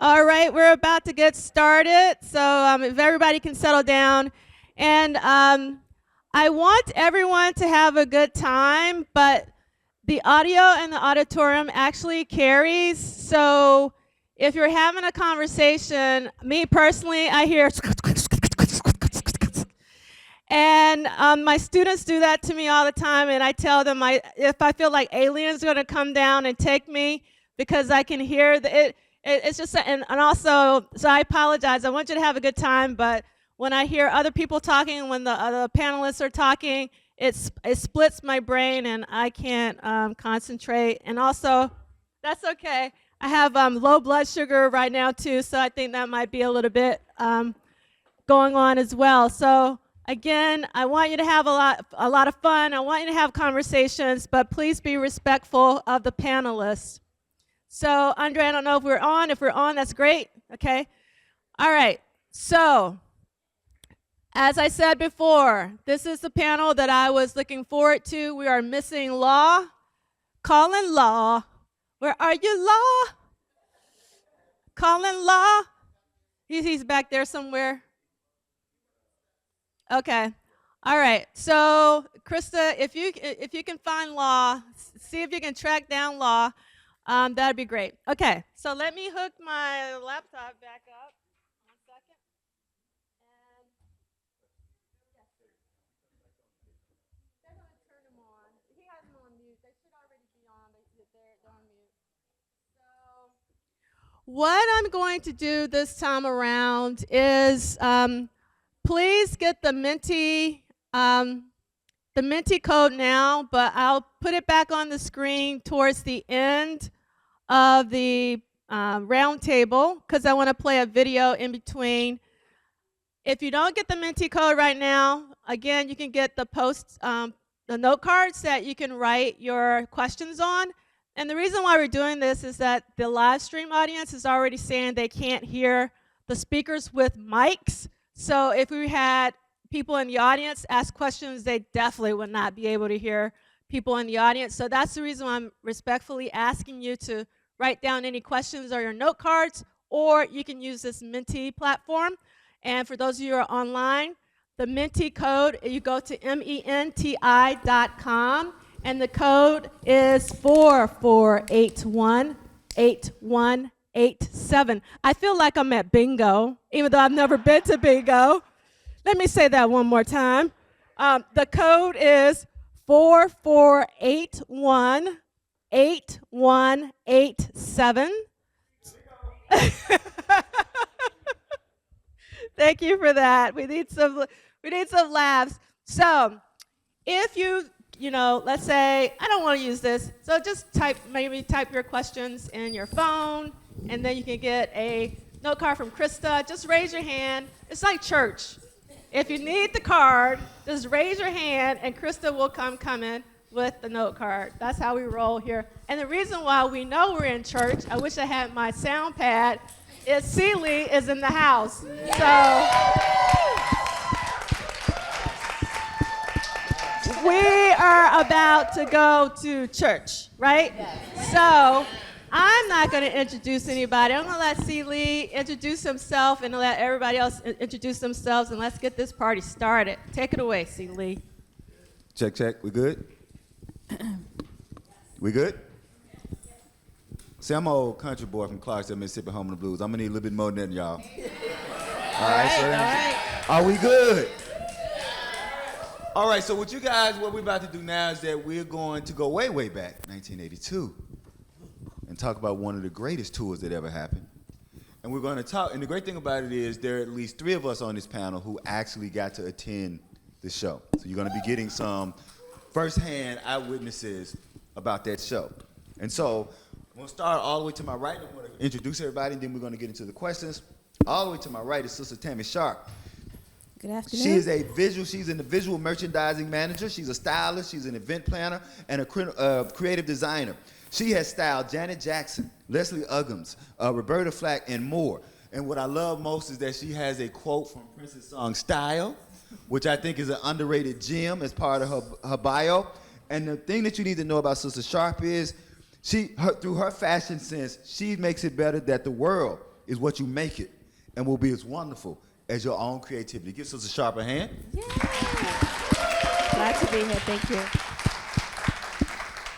All right, we're about to get started, so if everybody can settle down. And I want everyone to have a good time, but the audio in the auditorium actually carries. So if you're having a conversation, me personally, I hear and my students do that to me all the time, and I tell them if I feel like aliens are going to come down and take me because I can hear it's just, and also, so I apologize. I want you to have a good time, but when I hear other people talking, when the other panelists are talking, it splits my brain and I can't concentrate. And also, that's okay. I have low blood sugar right now too, so I think that might be a little bit going on as well. So again, I want you to have a lot of fun. I want you to have conversations, but please be respectful of the panelists. So, Andre, I don't know if we're on. If we're on, that's great. Okay. All right. So, as I said before, this is the panel that I was looking forward to. We are missing Law. Colin Law. Where are you, Law? Colin Law? He's back there somewhere. Okay. All right. So, Krista, if you can find Law, see if you can track down Law. That'd be great. Okay, so let me hook my laptop back up. 1 second. And they're going to turn him on. He has them on mute. They should already be on. They're on mute. So what I'm going to do this time around is please get the Menti code now, but I'll put it back on the screen towards the end of the roundtable because I want to play a video in between. If you don't get the Menti code right now, again, you can get the the note cards that you can write your questions on. And the reason why we're doing this is that the live stream audience is already saying they can't hear the speakers with mics. So if we had people in the audience ask questions, they definitely would not be able to hear people in the audience. So that's the reason why I'm respectfully asking you to write down any questions or your note cards, or you can use this Menti platform. And for those of you who are online, the Menti code, you go to menti.com, and the code is 44818187. I feel like I'm at bingo, even though I've never been to bingo. Let me say that one more time. The code is 44818187. Thank you for that. We need some laughs. So, if you let's say I don't want to use this, so just maybe type your questions in your phone, and then you can get a note card from Krista. Just raise your hand. It's like church. If you need the card, just raise your hand, and Krista will come in with the note card. That's how we roll here. And the reason why we know we're in church, I wish I had my sound pad, is Seeley is in the house. So we are about to go to church, right? So I'm not going to introduce anybody. I'm going to let Seeley introduce himself and let everybody else introduce themselves, and let's get this party started. Take it away, Seeley. Check, check. We good? We good? See, I'm an old country boy from Clarksville, Mississippi, home of the blues. I'm going to need a little bit more than that, y'all. All right. Are we good? All right, so what we're about to do now is that we're going to go way, way back, 1982. And talk about one of the greatest tours that ever happened. And we're going to talk, and the great thing about it is there are at least 3 of us on this panel who actually got to attend the show. So you're going to be getting some firsthand eyewitnesses about that show. And so we'll start all the way to my right. I'm going to introduce everybody, and then we're going to get into the questions. All the way to my right is Sister Tammy Sharpe. Good afternoon. She's in the visual merchandising manager. She's a stylist. She's an event planner and a creative designer. She has styled Janet Jackson, Leslie Uggams, Roberta Flack, and more. And what I love most is that she has a quote from Prince's song Style, which I think is an underrated gem as part of her bio. And the thing that you need to know about Sister Sharpe is through her fashion sense, she makes it better that the world is what you make it and will be as wonderful as your own creativity. Give Sister Sharpe a hand. Yeah. Glad to be here. Thank you.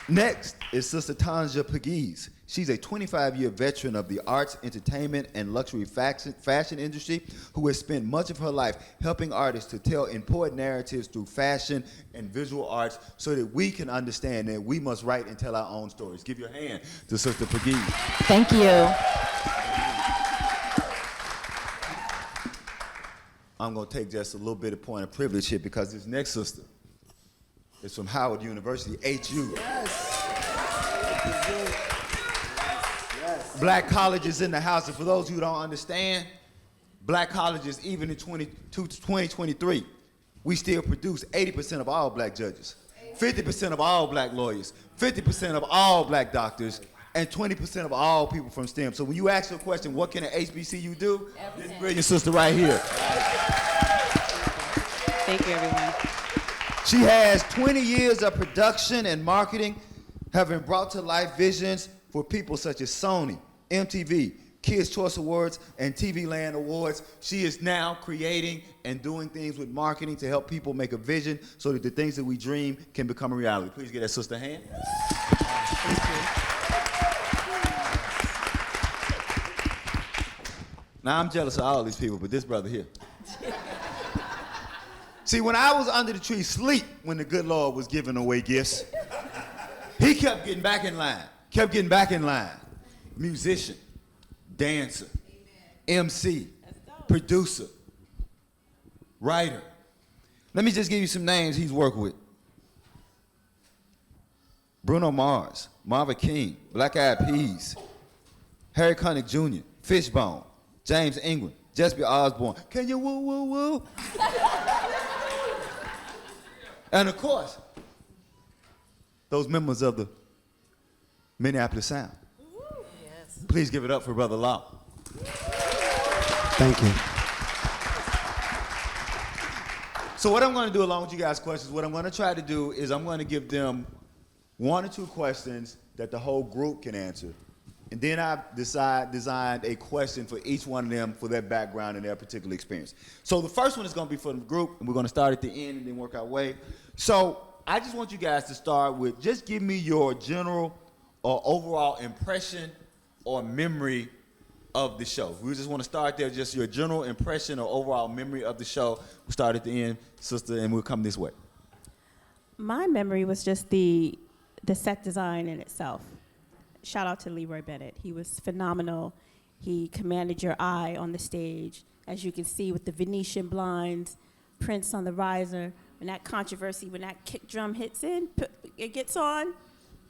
Next is Sister Taunja Pegues. She's a 25-year veteran of the arts, entertainment, and luxury fashion industry who has spent much of her life helping artists to tell important narratives through fashion and visual arts so that we can understand that we must write and tell our own stories. Give your hand to Sister Pegues. Thank you. I'm going to take just a little bit of point of privilege here because this next sister is from Howard University, HU. Yes. Black colleges in the house, and for those who don't understand, black colleges, even in 2023, we still produce 80% of all black judges, 50% of all black lawyers, 50% of all black doctors, and 20% of all people from STEM. So when you ask the question, what can an HBCU do? This brilliant sister right here. Thank you, everyone. She has 20 years of production and marketing, having brought to life visions for people such as Sony, MTV, Kids' Choice Awards, and TV Land Awards. She is now creating and doing things with marketing to help people make a vision so that the things that we dream can become a reality. Please give that sister a hand. Thank you. Now, I'm jealous of all these people, but this brother here. See, when I was under the tree asleep when the good Lord was giving away gifts, he kept getting back in line, Musician, dancer, MC, producer, writer. Let me just give you some names he's worked with. Bruno Mars, Marvin King, Black Eyed Peas, Harry Connick Jr., Fishbone, James Ingram, Jessica Osborne. Can you woo, woo, woo? And of course, those members of the Minneapolis Sound. Yes. Please give it up for Brother Law. Thank you. So what I'm going to do along with you guys' questions, what I'm going to try to do is I'm going to give them 1 or 2 questions that the whole group can answer. And then I've designed a question for each one of them for their background and their particular experience. So the first one is going to be for the group, and we're going to start at the end and then work our way. So I just want you guys to start with just give me your general or overall impression or memory of the show. We just want to start there, just your general impression or overall memory of the show. We'll start at the end, sister, and we'll come this way. My memory was just the set design in itself. Shout out to Leroy Bennett. He was phenomenal. He commanded your eye on the stage. As you can see with the Venetian blinds, Prince on the riser, when that controversy, when that kick drum hits in, it gets on,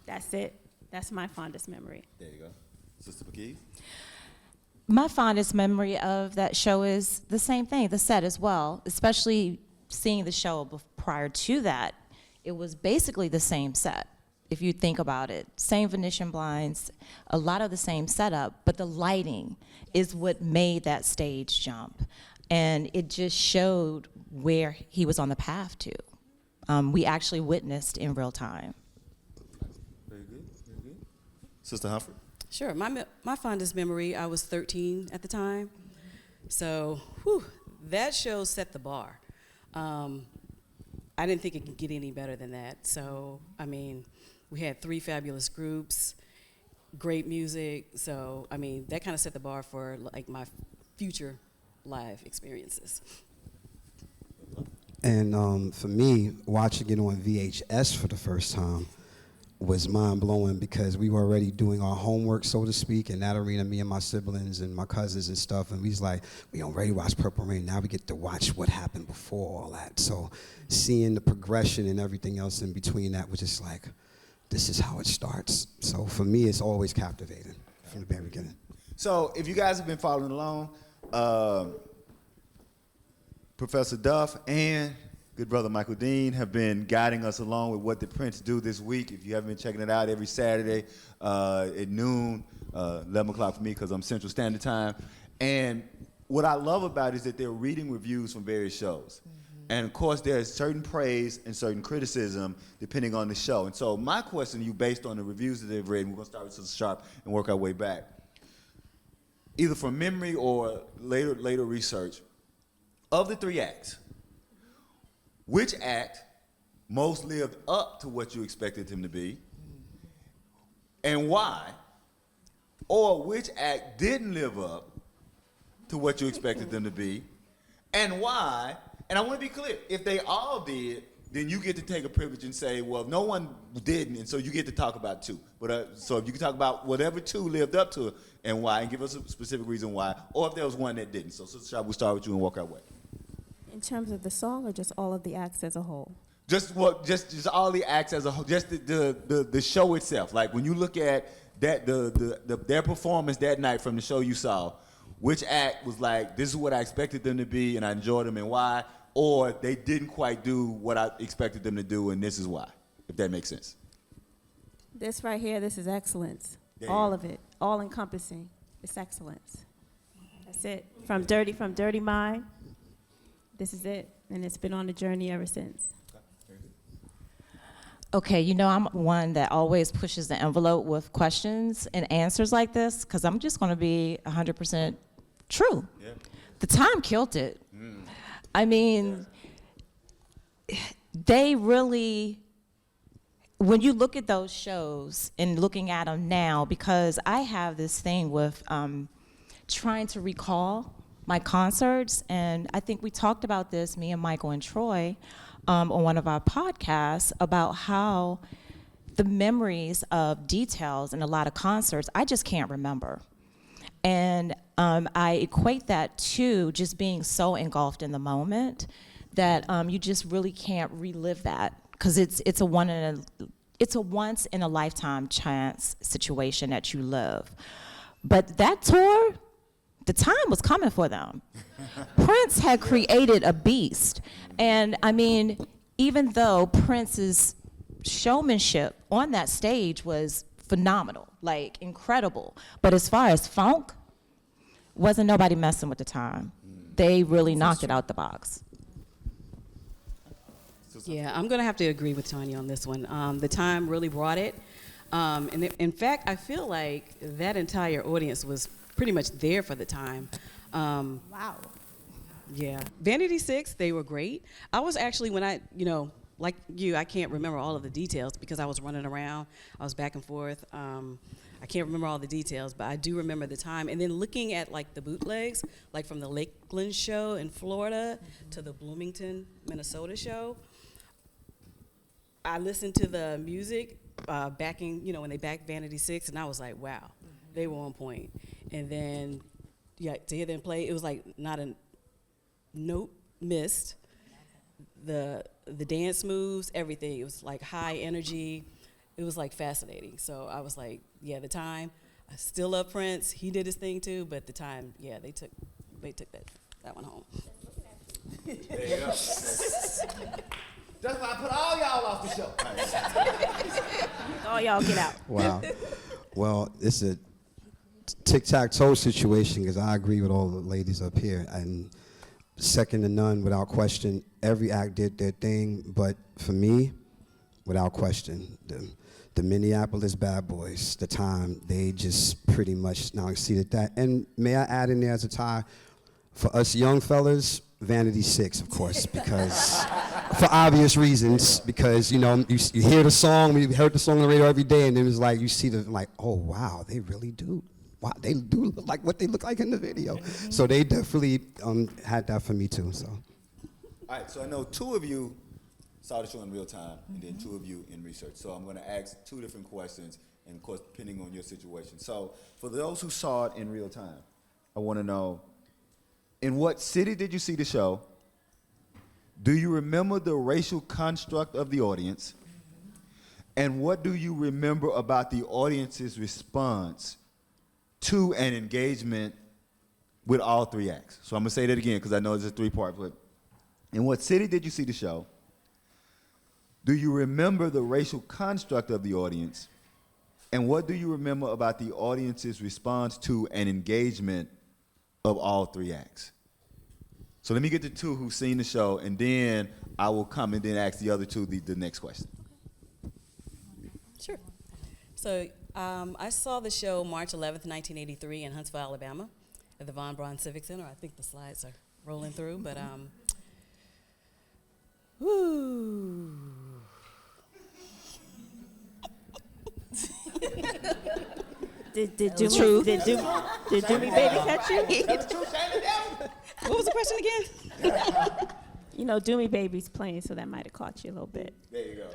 that's it. That's my fondest memory. There you go. Sister Pegues? My fondest memory of that show is the same thing, the set as well, especially seeing the show prior to that. It was basically the same set, if you think about it. Same Venetian blinds, a lot of the same setup, but the lighting is what made that stage jump. And it just showed where he was on the path to. We actually witnessed in real time. Very good, very good. Sister Humphrey? Sure. My fondest memory, I was 13 at the time. So, that show set the bar. I didn't think it could get any better than that. So, I mean, we had 3 fabulous groups, great music. So, I mean, that kind of set the bar for like my future live experiences. And for me, watching it on VHS for the first time was mind-blowing because we were already doing our homework, so to speak, in that arena, me and my siblings and my cousins and stuff, and we was like, we already watched Purple Rain, now we get to watch what happened before all that. So seeing the progression and everything else in between that was just like, this is how it starts. So for me, it's always captivating from the very beginning. So if you guys have been following along, Professor Duff and good brother Michael Dean have been guiding us along with what the Prince do this week. If you haven't been checking it out, every Saturday at noon, 11 o'clock for me because I'm Central Standard Time. And what I love about it is that they're reading reviews from various shows. And of course, there's certain praise and certain criticism depending on the show. And so my question to you, based on the reviews that they've read, and we're going to start with Sister Sharpe and work our way back. either from memory or later research, of the 3 acts, which act most lived up to what you expected him to be, and why, or which act didn't live up to what you expected them to be, and why. And I want to be clear, if they all did, then you get to take a privilege and say, well, no one didn't, and so you get to talk about 2. But so if you can talk about whatever 2 lived up to it and why, and give us a specific reason why, or if there was one that didn't. So shall we start with you and walk our way? In terms of the song, or just all of the acts as a whole? Just all the acts as a whole, just the show itself. Like when you look at that their performance that night from the show you saw, which act was like, this is what I expected them to be and I enjoyed them and why, or they didn't quite do what I expected them to do and this is why, if that makes sense. This right here, this is excellence. There All you of it, all encompassing. It's excellence. That's it. From Dirty Mind, this is it. And it's been on a journey ever since. Okay, you know, I'm one that always pushes the envelope with questions and answers like this, because I'm just going to be 100% true. Yeah. The time killed it. I mean, they really, when you look at those shows and looking at them now, because I have this thing with trying to recall my concerts, and I think we talked about this, me and Michael and Troy, on one of our podcasts, about how the memories of details in a lot of concerts, I just can't remember. And I equate that to just being so engulfed in the moment that you just really can't relive that, because it's a once in a lifetime chance situation that you live. But that tour, the time was coming for them. Prince had created a beast. And I mean, even though Prince's showmanship on that stage was phenomenal, like incredible, but as far as funk, wasn't nobody messing with the time. They really knocked it out the box. Yeah, I'm going to have to agree with Tanya on this one. The time really brought it. In fact, I feel like that entire audience was pretty much there for the time. Wow. Yeah. Vanity 6, they were great. I was actually, when I, like you, I can't remember all of the details because I was running around. I was back and forth. I can't remember all the details, but I do remember the time. And then looking at like the bootlegs, like from the Lakeland show in Florida to the Bloomington, Minnesota show, I listened to the music backing, when they backed Vanity 6, and I was like, wow, they were on point. And then, yeah, to hear them play, it was like not a note missed. The dance moves, everything. It was like high energy. It was like fascinating. So I was like, yeah, the time. I still love Prince. He did his thing too, but the time, yeah, they took that one home. There you go. That's why I put all y'all off the show. All y'all get out. Wow. Well, it's a tic-tac-toe situation, because I agree with all the ladies up here. And second to none, without question, every act did their thing. But for me, without question, the Minneapolis Bad Boys, the time, they just pretty much now exceeded that. And may I add in there as a tie, for us young fellas, Vanity 6, of course, because for obvious reasons, because you hear the song, we heard the song on the radio every day, and it was like you see oh wow, they really do. Wow, they do look like what they look like in the video. So they definitely had that for me too. So. All right, so I know 2 of you saw the show in real time, and then 2 of you in research. So I'm going to ask 2 different questions, and of course, depending on your situation. So for those who saw it in real time, I want to know, in what city did you see the show? Do you remember the racial construct of the audience? And what do you remember about the audience's response to an engagement with all 3 acts? So I'm going to say that again because I know it's a 3-part. But in what city did you see the show? Do you remember the racial construct of the audience? And what do you remember about the audience's response to an engagement of all 3 acts? So let me get to 2 who've seen the show, and then I will come and then ask the other 2 the next question. Sure. So I saw the show March 11th, 1983 in Huntsville, Alabama. at the Von Braun Civic Center. I think the slides are rolling through, but woo. Did Doomy Baby catch you? What was the question again? You know, Doomy Baby's playing, so that might have caught you a little bit. There you go.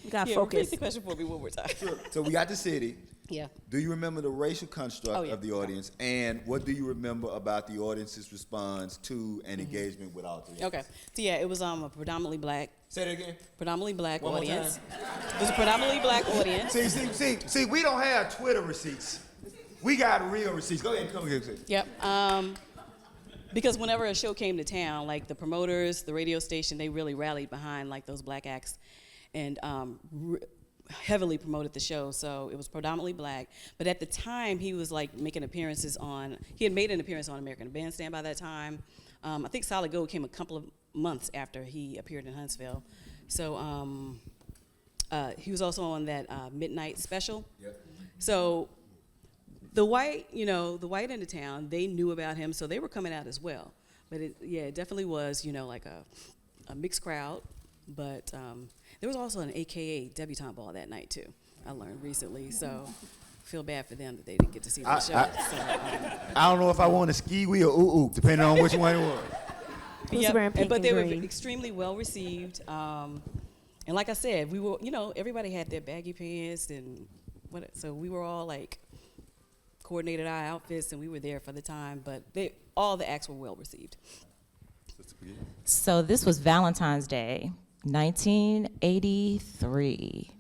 You got Yeah, focus. repeat the question for me one more time. So we got the city. Yeah. Do you remember the racial construct Oh, yeah. of the audience? And what do you remember about the audience's response to and engagement with all three? Okay. So yeah, it was a predominantly black. Say that again. Predominantly black One more audience. It was a predominantly black audience. See, we don't have Twitter receipts. We got real receipts. Go ahead and come here. Yep. Because whenever a show came to town, like the promoters, the radio station, they really rallied behind like those black acts, and heavily promoted the show. So it was predominantly black. But at the time, he was like making appearances on. He had made an appearance on American Bandstand by that time. I think Solid Gold came a couple of months after he appeared in Huntsville. So he was also on that midnight special. Yep. So the white in the town, they knew about him, so they were coming out as well. But it definitely was, like a mixed crowd. But there was also an AKA debutante ball that night too. I learned recently, so feel bad for them that they didn't get to see the show. I don't know if I want a ski wheel or ooh, depending on which one it was. Who's wearing pink but they and were green? extremely well received. And like I said, we were, everybody had their baggy pants so we were all like coordinated our outfits, and we were there for the time. But all the acts were well received. So this was Valentine's Day, 1983.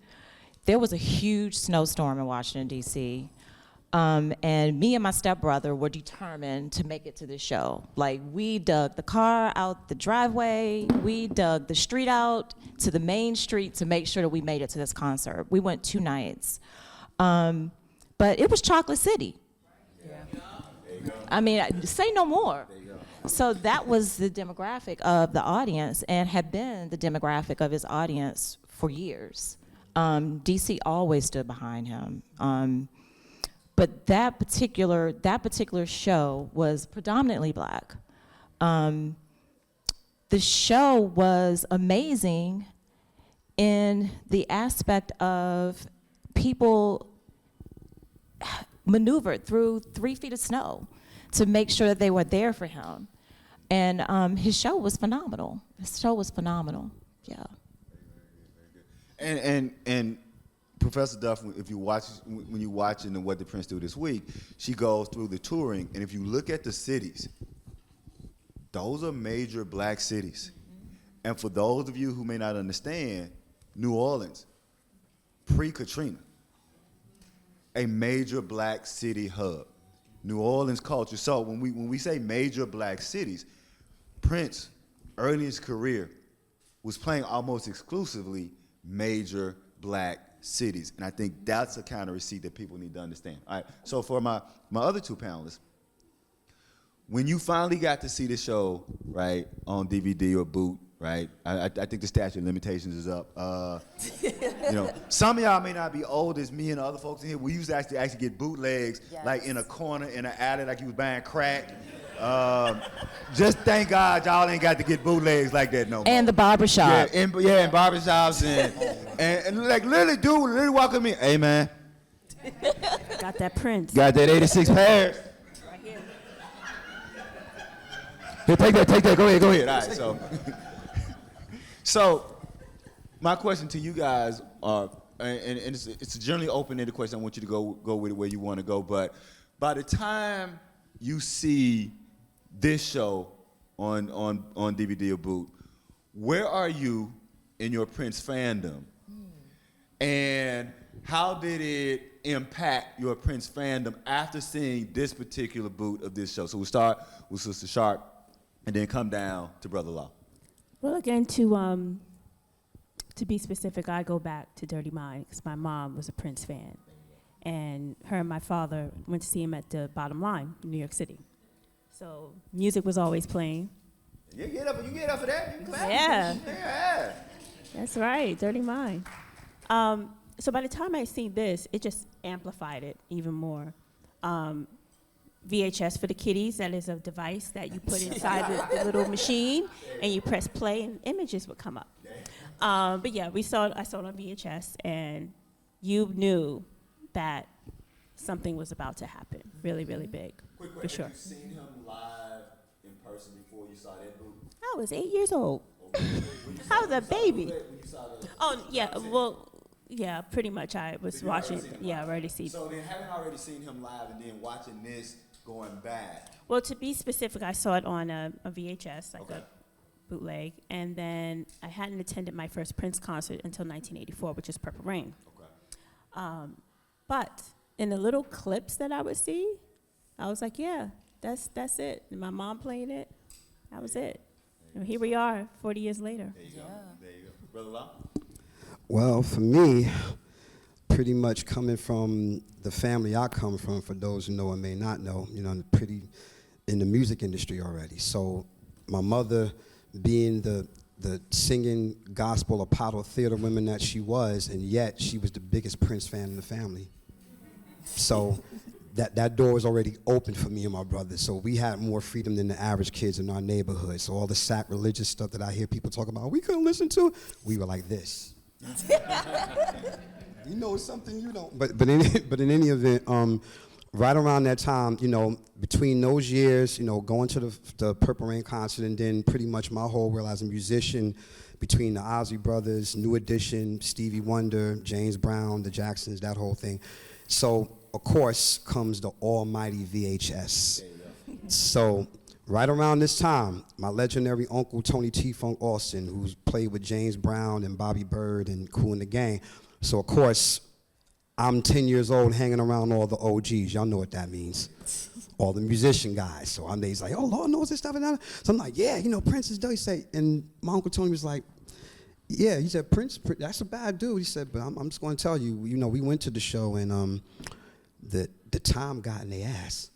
There was a huge snowstorm in Washington, D.C., and me and my stepbrother were determined to make it to the show. Like, we dug the car out the driveway, we dug the street out to the main street to make sure that we made it to this concert. We went 2 nights. But it was Chocolate City. I mean, say no more. So that was the demographic of the audience, and had been the demographic of his audience for years. DC always stood behind him. But that particular show was predominantly black. The show was amazing in the aspect of people maneuvered through 3 feet of snow to make sure that they were there for him. And his show was phenomenal. Yeah. And Professor Duff, when you're watching the What Did Prince Do This Week, she goes through the touring, and if you look at the cities, those are major black cities. And for those of you who may not understand, New Orleans, pre-Katrina, a major black city hub. New Orleans culture. So when we say major black cities, Prince, early in his career, was playing almost exclusively major black cities. And I think that's a kind of receipt that people need to understand. All right, so for my other 2 panelists, when you finally got to see the show, right, on DVD or boot, right, I think the statute of limitations is up. Some of y'all may not be old as me and the other folks in here. We used to actually get bootlegs, like in a corner, in an alley, like you was buying crack. Just thank God y'all ain't got to get bootlegs like that no more. And the barbershop. Yeah, in barbershops and like literally walk up me, hey man. Got that Prince. Got that 86 pairs. Right here. Here, take that. Go ahead. All right, so my question to you guys are, and it's a generally open-ended question. I want you to go with it where you want to go. But by the time you see this show on DVD or boot, where are you in your Prince fandom? And how did it impact your Prince fandom after seeing this particular boot of this show? So we'll start with Sister Sharpe and then come down to Brother Law. Well, again, to be specific, I go back to Dirty Mind because my mom was a Prince fan, and her and my father went to see him at the Bottom Line in New York City. So music was always playing. You get up for that. You clap. Yeah. Yeah. That's right, Dirty Mind. So by the time I seen this, it just amplified it even more. VHS for the kiddies. That is a device that you put inside the little machine, and you press play, and images would come up. But yeah, I saw it on VHS, and you knew that something was about to happen. Really, really big, for sure. Have you seen him live in person before you saw that movie? I was 8 years old. I was a baby. Oh yeah, well, yeah, pretty much. I was watching. Yeah, I already seen. So then, having already seen him live, and then watching this going back. Well, to be specific, I saw it on a VHS, like a bootleg, and then I hadn't attended my first Prince concert until 1984, which is Purple Rain. Okay. But in the little clips that I would see, I was like, yeah, that's it. And my mom playing it, that was it. And here we are, 40 years later. There you go. There you go. Brother Law? Well, for me, pretty much coming from the family I come from, for those who know or may not know, you know, pretty in the music industry already. So my mother, being the singing gospel Apollo theater woman that she was, and yet she was the biggest Prince fan in the family. So that door was already open for me and my brother. So we had more freedom than the average kids in our neighborhood. So all the sacrilegious stuff that I hear people talk about, we couldn't listen to, we were like this. You know something you don't. But in any event, right around that time, you know, between those years, you know, going to the Purple Rain concert, and then pretty much my whole world as a musician, between the Ozzy Brothers, New Edition, Stevie Wonder, James Brown, the Jacksons, that whole thing. So, of course, comes the almighty VHS. So, right around this time, my legendary uncle, Tony T. Funk Austin, who's played with James Brown and Bobby Bird and Kool and the Gang. So, of course, I'm 10 years old hanging around all the OGs. Y'all know what that means. All the musician guys. So he's like, oh, Lord knows this stuff and that. So I'm like, yeah, you know, Prince is dope. He said, and my Uncle Tony was like, yeah, he said, Prince, that's a bad dude. He said, but I'm just going to tell you, you know, we went to the show, and the time got in their ass.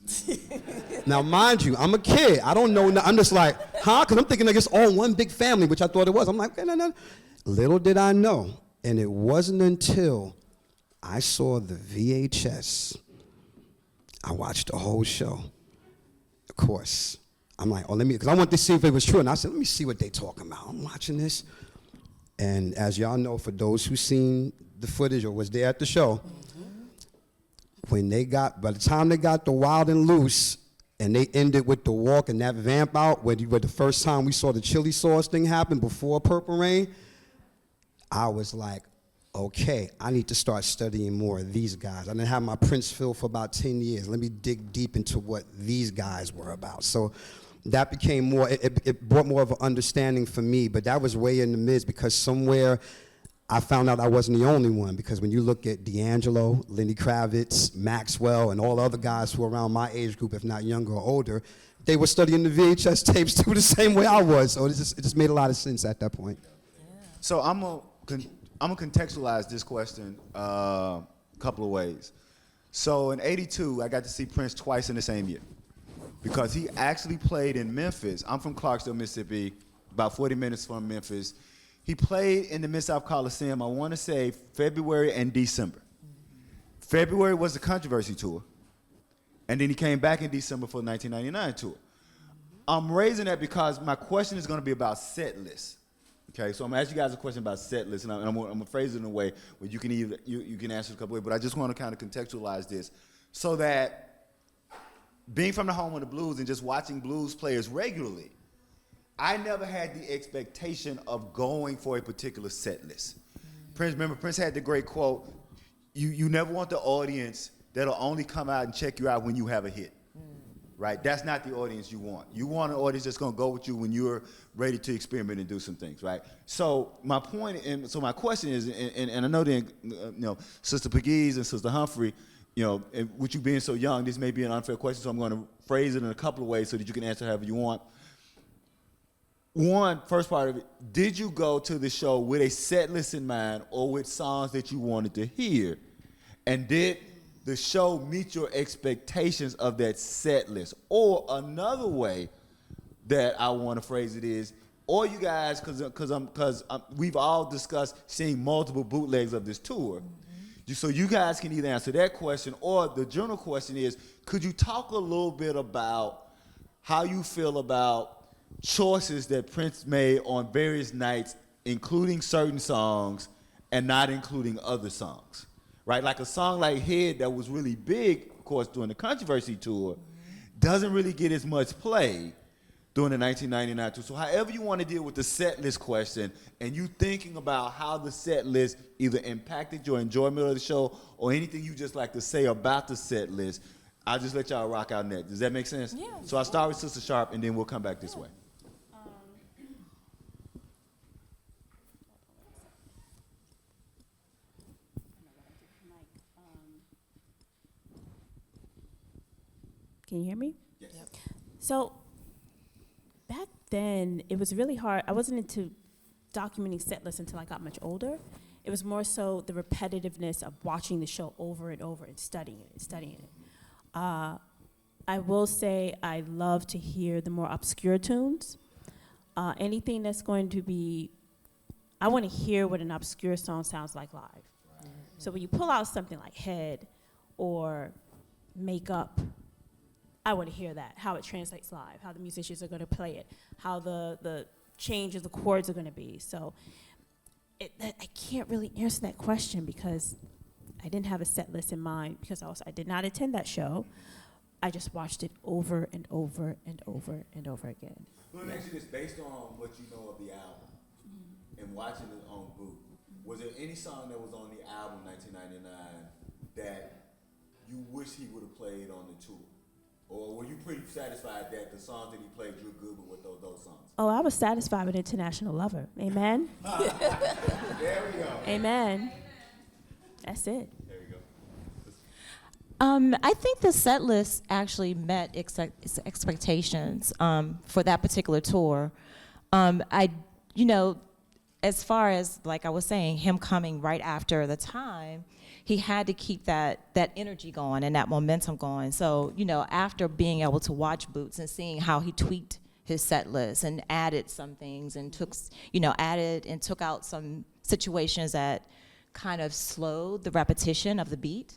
Now, mind you, I'm a kid. I don't know. I'm just like, huh? Because I'm thinking like it's all one big family, which I thought it was. I'm like, no. Little did I know. And it wasn't until I saw the VHS, I watched the whole show. Of course, I'm like, oh, because I wanted to see if it was true. And I said, let me see what they talking about. I'm watching this. And as y'all know, for those who seen the footage or was there at the show, by the time they got the Wild and Loose, and they ended with the walk and that vamp out, where the first time we saw the chili sauce thing happen before Purple Rain, I was like, okay, I need to start studying more of these guys. I didn't have my Prince fill for about 10 years. Let me dig deep into what these guys were about. So that became more, it brought more of an understanding for me, but that was way in the midst, because somewhere I found out I wasn't the only one, because when you look at D'Angelo, Lenny Kravitz, Maxwell, and all the other guys who were around my age group, if not younger or older, they were studying the VHS tapes too the same way I was. So it just made a lot of sense at that point. Yeah. So I'm gonna contextualize this question a couple of ways. So in '82, I got to see Prince twice in the same year, because he actually played in Memphis. I'm from Clarksville, Mississippi, about 40 minutes from Memphis. He played in the Mid-South Coliseum, I want to say February and December. February was the Controversy tour, and then he came back in December for the 1999 tour. I'm raising that because my question is going to be about set lists. Okay, so I'm gonna ask you guys a question about set lists, and I'm gonna phrase it in a way where you can answer it a couple ways, but I just want to kind of contextualize this, so that being from the home of the blues and just watching blues players regularly, I never had the expectation of going for a particular set list. Prince had the great quote, you never want the audience that'll only come out and check you out when you have a hit. Right? That's not the audience you want. You want an audience that's going to go with you when you're ready to experiment and do some things, right? So my point, and so my question is, and I know that Sister Pegues and Sister Humphrey, and with you being so young, this may be an unfair question, so I'm going to phrase it in a couple of ways so that you can answer however you want. One, first part of it, did you go to the show with a set list in mind or with songs that you wanted to hear? And did the show meet your expectations of that set list? Or another way that I want to phrase it is, or you guys, because we've all discussed seeing multiple bootlegs of this tour, So you guys can either answer that question, or the general question is, could you talk a little bit about how you feel about choices that Prince made on various nights, including certain songs and not including other songs, right? Like a song like Head that was really big, of course, during the Controversy tour, doesn't really get as much play during the 1999 tour. So however you want to deal with the set list question, and you thinking about how the set list either impacted your enjoyment of the show or anything you just like to say about the set list, I'll just let y'all rock out next. Does that make sense? Yeah. So I'll start with Sister Sharpe, and then we'll come back this way. Can you hear me? Yes. Yep. So back then, it was really hard. I wasn't into documenting set lists until I got much older. It was more so the repetitiveness of watching the show over and over and studying it and studying it. I will say I love to hear the more obscure tunes. Anything that's going to be, I want to hear what an obscure song sounds like live. Mm-hmm. So when you pull out something like Head or Make Up, I want to hear that, how it translates live, how the musicians are going to play it, how the change of the chords are going to be. So I can't really answer that question because I didn't have a set list in mind, because I did not attend that show. I just watched it over and over and over and over again. Let me ask you this, based on what you know of the album and watching it on Boot, was there any song that was on the album 1999 that you wish he would have played on the tour? Or were you pretty satisfied that the songs that he played, you're good with those songs? Oh, I was satisfied with International Lover. Amen? There we go. Amen. That's it. There you go. I think the set list actually met expectations for that particular tour. As far as, like I was saying, him coming right after the time, he had to keep that energy going and that momentum going. So, after being able to watch Boots and seeing how he tweaked his set list and added some things and added and took out some situations that kind of slowed the repetition of the beat,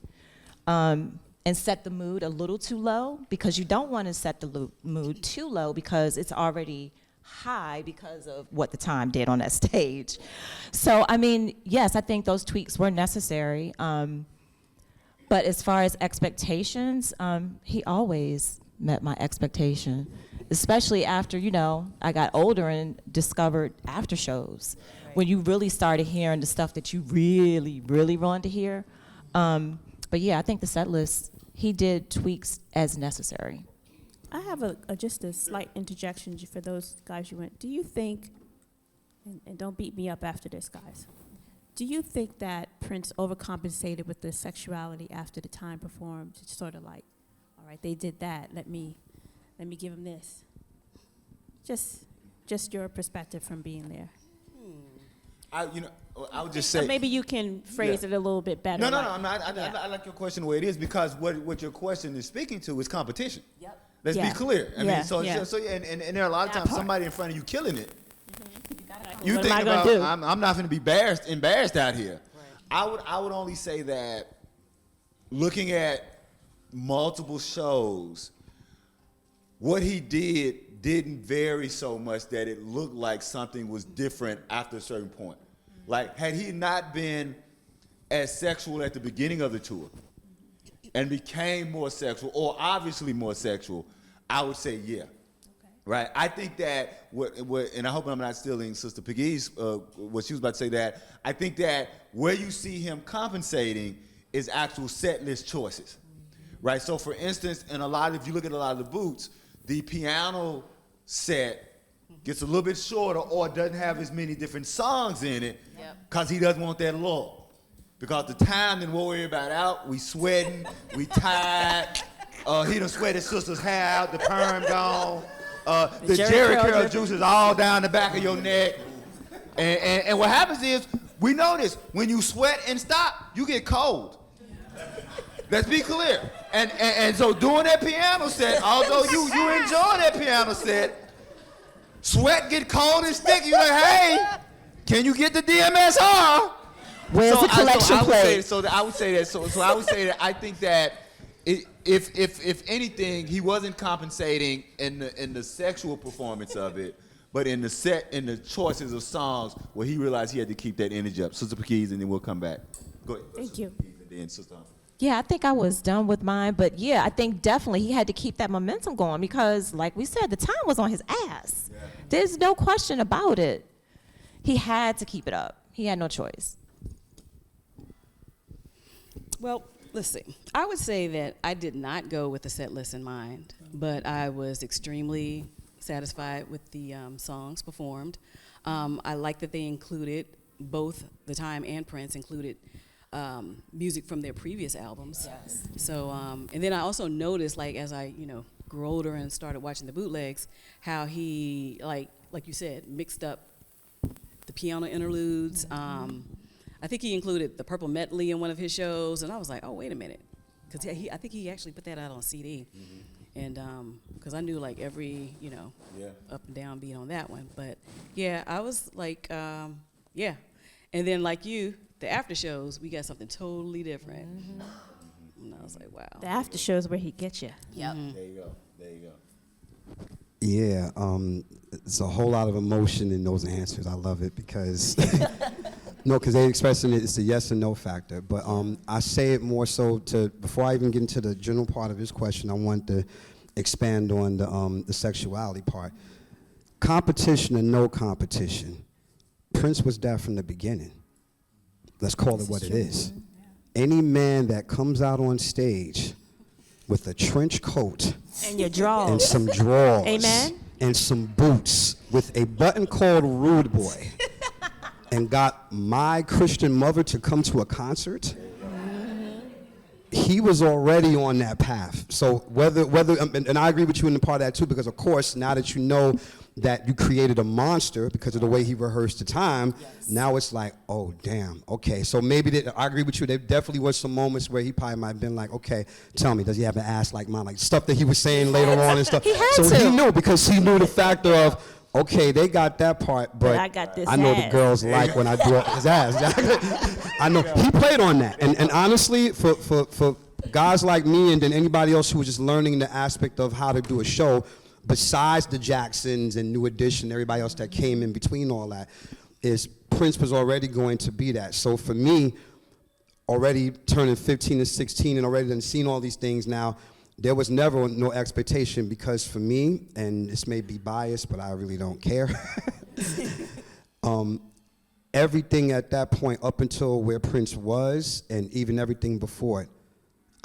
and set the mood a little too low, because you don't want to set the mood too low because it's already high because of what the time did on that stage. So, yes, I think those tweaks were necessary. But as far as expectations, he always met my expectation, especially after, I got older and discovered after shows, when you really started hearing the stuff that you really, really wanted to hear. But yeah, I think the set list, he did tweaks as necessary. I have just a slight interjection for those guys you went. Do you think, and don't beat me up after this, guys, do you think that Prince overcompensated with the sexuality after the time performed? It's sort of like, all right, they did that. Let me give them this. Just your perspective from being there. I would just say. Or maybe you can phrase it a little bit better. No. I like your question the way it is, because what your question is speaking to is competition. Yep. Let's be clear. And there are a lot of times part. somebody in front of you killing it. Mm-hmm. You What think am I gonna about, do? I'm not going to be embarrassed out here. Right. I would only say that looking at multiple shows, what he didn't vary so much that it looked like something was different after a certain point. Like, had he not been as sexual at the beginning of the tour and became more sexual, or obviously more sexual, I would say yeah. Okay. Right? I think that, and I hope I'm not stealing Sister Pegues, what she was about to say, that I think that where you see him compensating is actual set list choices. Right? So for instance, if you look at a lot of the Boots, the piano set gets a little bit shorter or doesn't have as many different songs in it because he doesn't want that lull. Because the time didn't worry about out, we sweating, we tired, he done sweat his sister's hair out, the perm gone, the Jerry curl juice is all down the back of your neck. And what happens is, we know this, when you sweat and stop, you get cold. Let's be clear. And so doing that piano set, although you enjoy that piano set, sweat get cold and sticky. You're like, hey, can you get the DMSR? Where's the collection plate? I would say that I think that if anything, he wasn't compensating in the sexual performance of it, but in the choices of songs where he realized he had to keep that energy up. Sister Pegues, and then we'll come back. Go ahead. Thank you. And then Sister Humphrey. Yeah, I think I was done with mine, but yeah, I think definitely he had to keep that momentum going because, like we said, the time was on his ass. Yeah. There's no question about it. He had to keep it up. He had no choice. Well, let's see. I would say that I did not go with the set list in mind, but I was extremely satisfied with the songs performed. I like that they included, both The Time and Prince included music from their previous albums. Yes. So, and then I also noticed, like, as I, grew older and started watching the bootlegs, how he, like you said, mixed up the piano interludes. I think he included the Purple Medley in one of his shows, and I was like, oh, wait a minute. Because I think he actually put that out on CD. Mm-hmm. And because I knew, like, every, up and down beat on that one. But, yeah, I was like, yeah. And then, like you, the after shows, we got something totally different. Mm-hmm. And I was like, wow. The after shows where he gets you. Yep. Mm-hmm. There you go. Yeah, it's a whole lot of emotion in those answers. I love it because, because they're expressing it, it's a yes and no factor. But I say it more so before I even get into the general part of his question, I want to expand on the sexuality part. Competition or no competition, Prince was there from the beginning. Let's call it what it is. Any man that comes out on stage with a trench coat and your drawers and some drawers, amen, and some boots with a button called Rude Boy, and got my Christian mother to come to a concert, he was already on that path. So whether and I agree with you in the part of that too, because of course now that you know that you created a monster because of the way he rehearsed the time, now it's like, oh damn, okay. So maybe I agree with you. There definitely was some moments where he probably might have been like, okay, tell me, does he have an ass like mine? Like stuff that he was saying later on and stuff. He had so to. he knew because he knew the factor of, okay, they got that part, but I got this I know ass. the girls like when I do his ass. I know he played on that, and honestly, for guys like me and then anybody else who was just learning the aspect of how to do a show, besides the Jacksons and New Edition, everybody else that came in between all that, is Prince was already going to be that. So for me, already turning 15 and 16 and already done seen all these things now, there was never no expectation because for me, and this may be biased, but I really don't care, everything at that point up until where Prince was and even everything before it,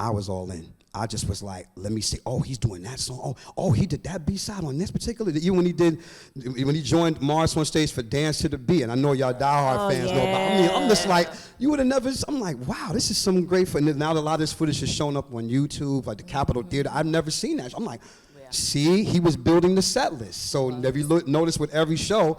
I was all in. I just was like, let me see. Oh, he's doing that song. Oh, he did that B-side on this particular. Even when he joined Mars on stage for Dance to the Beat, and I know y'all diehard fans know about. I mean, I'm just like, you would have never. I'm like, wow, this is some great. And now a lot of this footage has shown up on YouTube, like the Capitol Theater. I've never seen that. I'm like, see, he was building the set list. So if you notice with every show,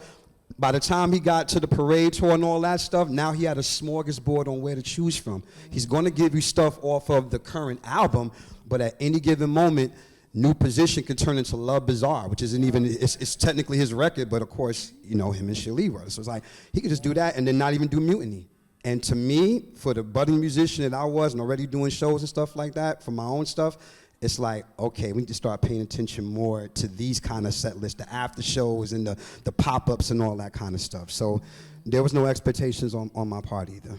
by the time he got to the parade tour and all that stuff, now he had a smorgasbord on where to choose from. He's going to give you stuff off of the current album, but at any given moment, New Position can turn into Love Bizarre, which isn't even, it's technically his record, but of course, him and Shirley wrote it. So it's like, he could just do that and then not even do Mutiny. And to me, for the budding musician that I was and already doing shows and stuff like that, for my own stuff, it's like, okay, we need to start paying attention more to these kind of set lists, the after shows and the pop-ups and all that kind of stuff. So there was no expectations on my part either.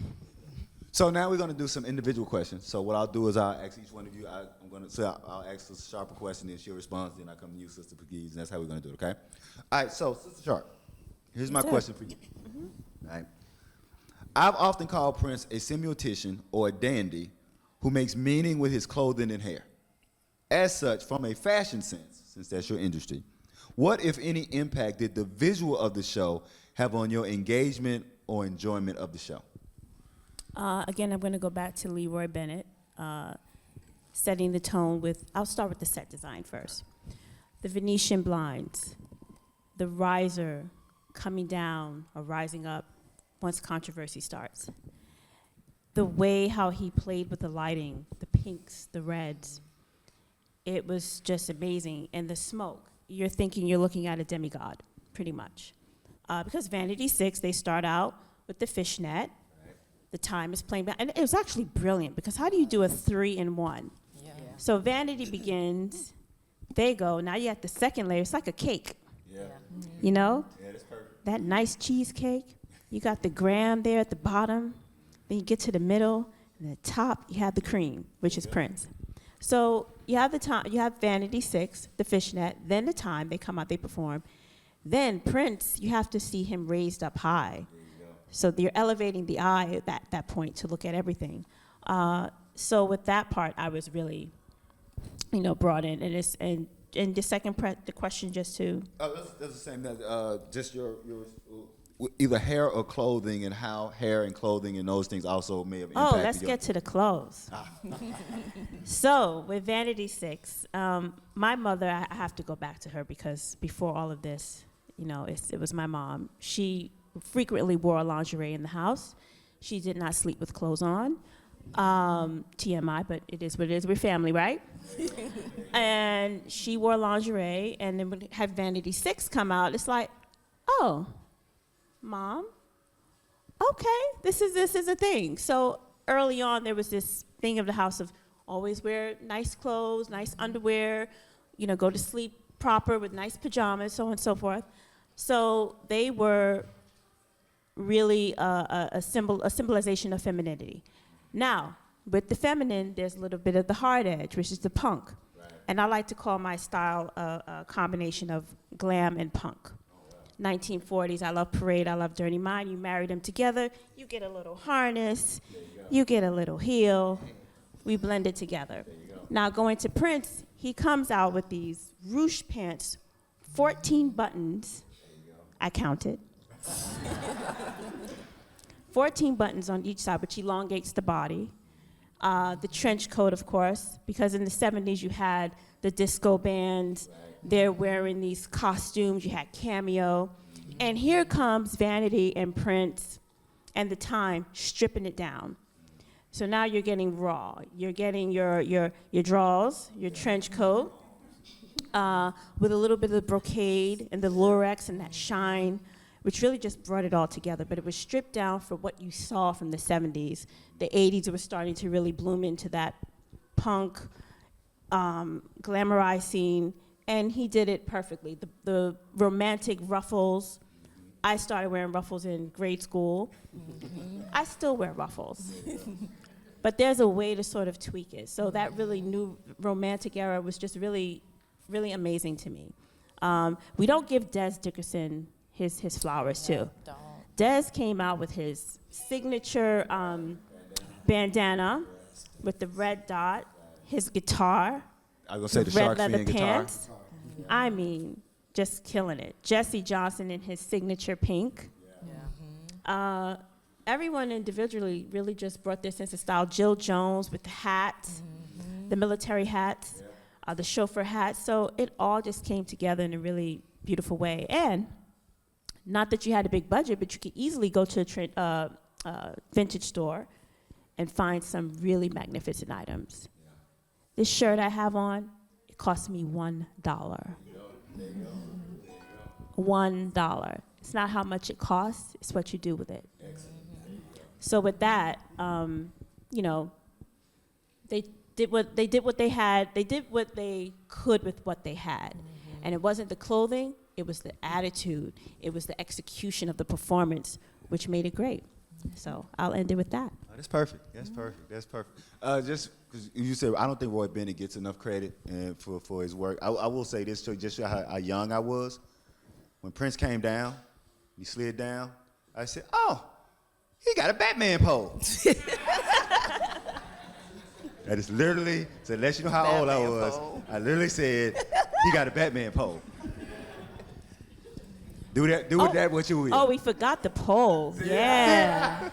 So now we're going to do some individual questions. So what I'll do is I'll ask each one of you, I'll ask a Sharpe a question, and she'll respond, then I come to you, Sister Pegues, and that's how we're going to do it, okay? All right, so Sister Sharpe, here's my question for you. Mm-hmm. All right. I've often called Prince a semiotician or a dandy who makes meaning with his clothing and hair. As such, from a fashion sense, since that's your industry, what, if any, impact did the visual of the show have on your engagement or enjoyment of the show? Again, I'm going to go back to Leroy Bennett, setting the tone with, I'll start with the set design first. The Venetian blinds, the riser coming down or rising up once controversy starts. The way how he played with the lighting, the pinks, the reds, it was just amazing. And the smoke, you're thinking you're looking at a demigod, pretty much. Because Vanity 6, they start out with the fishnet, The time is playing back. And it was actually brilliant, because how do you do a 3-in-1? Yeah. So Vanity begins, they go, now you have the second layer. It's like a cake, Yeah. you know? Yeah, that's perfect. That nice cheesecake. You got the graham there at the bottom. Then you get to the middle, and at the top you have the cream, which is Prince. So you have the time. You have Vanity 6, the fishnet. Then the time they come out, they perform. Then Prince, you have to see him raised up high. So you're elevating the eye at that point to look at everything. So with that part, I was really, brought in. And the second the question just to. That's the same. Just your either hair or clothing, and how hair and clothing and those things also may have impacted. Oh, let's get to the clothes. So with Vanity 6, my mother, I have to go back to her, because before all of this, it was my mom. She frequently wore lingerie in the house. She did not sleep with clothes on. TMI, but it is what it is. We're family, right? And she wore lingerie, and then when had Vanity 6 come out, it's like, oh, Mom, okay, this is a thing. So early on, there was this thing of the house of always wear nice clothes, nice underwear, go to sleep proper with nice pajamas, so on and so forth. So they were really a symbolization of femininity. Now, with the feminine, there's a little bit of the hard edge, which is the punk. Right. And I like to call my style a combination of glam and punk. 1940s, I love Parade, I love Dirty Mind. You marry them together, you get a little harness, you get a little heel. We blend it together. Now, going to Prince, he comes out with these ruche pants, 14 buttons. I counted. 14 buttons on each side, which elongates the body. The trench coat, of course, because in the 70s you had the disco bands. They're wearing these costumes. You had Cameo. And here comes Vanity and Prince and the time stripping it down. So now you're getting raw. You're getting your drawers, your trench coat, with a little bit of the brocade and the lurex and that shine, which really just brought it all together. But it was stripped down for what you saw from the 70s. The 80s were starting to really bloom into that punk, glamorized scene, and he did it perfectly. The romantic ruffles. I started wearing ruffles in grade school. I still wear ruffles. But there's a way to sort of tweak it. So that really new romantic era was just really, really amazing to me. We don't give Des Dickerson his flowers too. Don't. Des came out with his signature bandana with the red dot, his guitar, I was gonna say the the red shark leather fin guitar. pants. I mean, just killing it. Jesse Johnson in his signature pink. Everyone individually really just brought their sense of style. Jill Jones with the hat, the military hat, the chauffeur hat. So it all just came together in a really beautiful way. And not that you had a big budget, but you could easily go to a vintage store and find some really magnificent items. This shirt I have on, it cost me $1. $1. It's not how much it costs, it's what you do with it. So with that, they did what they had. They did what they could with what they had. And it wasn't the clothing, it was the attitude. It was the execution of the performance, which made it great. So I'll end it with that. Oh, that's perfect. That's perfect. That's perfect. Just because you said, I don't think Roy Bennett gets enough credit for his work. I will say this to just show how young I was. When Prince came down, he slid down, I said, oh, he got a Batman pole. That is literally, to let you know how old I was, I literally said, he got a Batman pole. Do with that what you will. Oh, we forgot the pole. Yeah.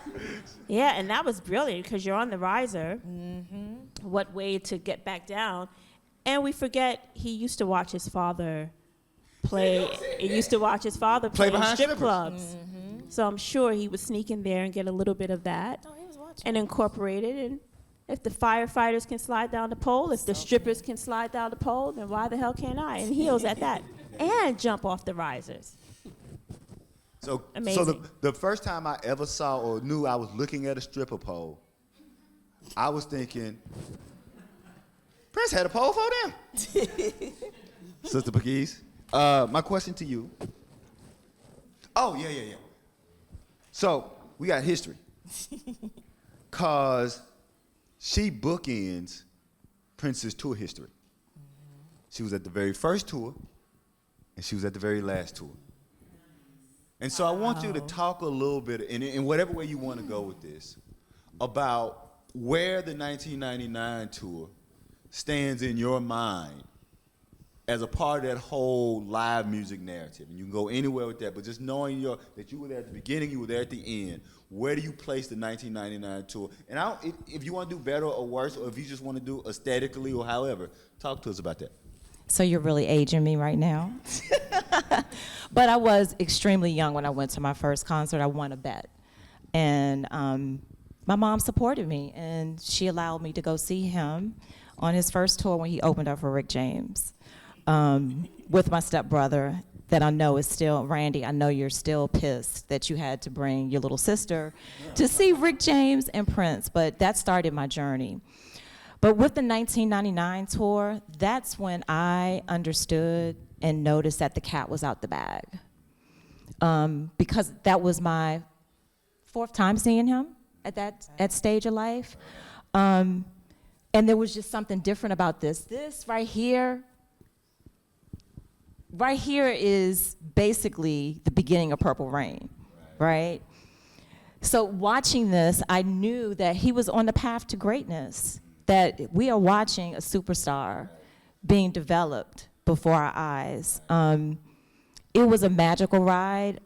Yeah, and that was brilliant because you're on the riser. What way to get back down. And we forget he used to watch his father play. He used to watch his father play in behind strip strippers. clubs. So I'm sure he would sneak in there and get a little bit of that and incorporate it. And if the firefighters can slide down the pole, if the strippers can slide down the pole, then why the hell can't I? And heels at that. And jump off the risers. So Amazing. the first time I ever saw or knew I was looking at a stripper pole, I was thinking, Prince had a pole for them. Sister Pegues, my question to you. Oh, yeah. So we got history. Because she bookends Prince's tour history. She was at the very first tour, and she was at the very last tour. And so I want you to talk a little bit, in whatever way you want to go with this, about where the 1999 tour stands in your mind as a part of that whole live music narrative. And you can go anywhere with that, but just knowing that you were there at the beginning, you were there at the end, where do you place the 1999 tour? And if you want to do better or worse, or if you just want to do aesthetically or however, talk to us about that. So you're really aging me right now. But I was extremely young when I went to my first concert. I won a bet. And my mom supported me, and she allowed me to go see him on his first tour when he opened up for Rick James with my stepbrother that I know is still, Randy, I know you're still pissed that you had to bring your little sister to see Rick James and Prince, but that started my journey. But with the 1999 tour, that's when I understood and noticed that the cat was out the bag. Because that was my fourth time seeing him at stage of life. And there was just something different about this. This right here is basically the beginning of Purple Rain, right? So watching this, I knew that he was on the path to greatness, that we are watching a superstar being developed before our eyes. It was a magical ride,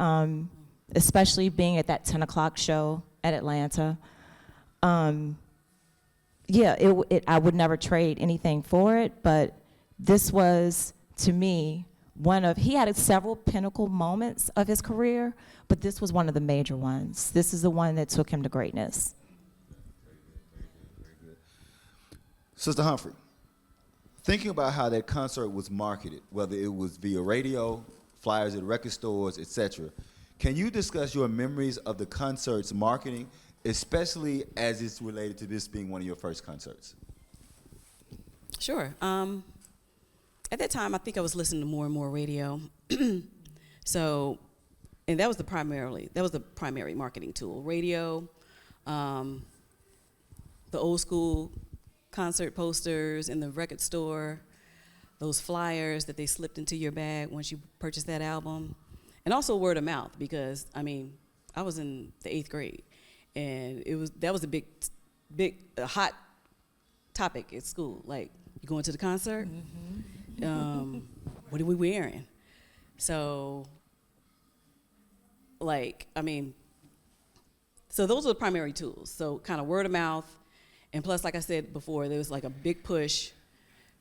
especially being at that 10 o'clock show at Atlanta. I would never trade anything for it, but this was, to me, he had several pinnacle moments of his career, but this was one of the major ones. This is the one that took him to greatness. Sister Humphrey, thinking about how that concert was marketed, whether it was via radio, flyers at record stores, etc., can you discuss your memories of the concert's marketing, especially as it's related to this being one of your first concerts? Sure. At that time, I think I was listening to more and more radio. So, and that was the primary marketing tool. Radio, the old school concert posters in the record store, those flyers that they slipped into your bag once you purchased that album, and also word of mouth, because I was in the 8th grade, and that was a hot topic at school. Like, you going to the concert? Mm-hmm. What are we wearing? So, so those are the primary tools. So kind of word of mouth. And plus, like I said before, there was like a big push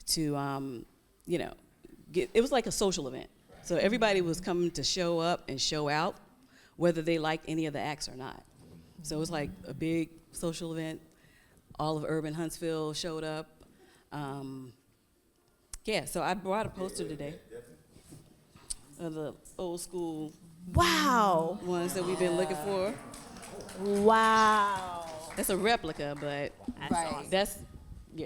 to, it was like a social event. So everybody was coming to show up and show out, whether they liked any of the acts or not. So it was like a big social event. All of urban Huntsville showed up. So I brought a poster today of the old school ones that we've been looking for. Wow. That's a replica, but that's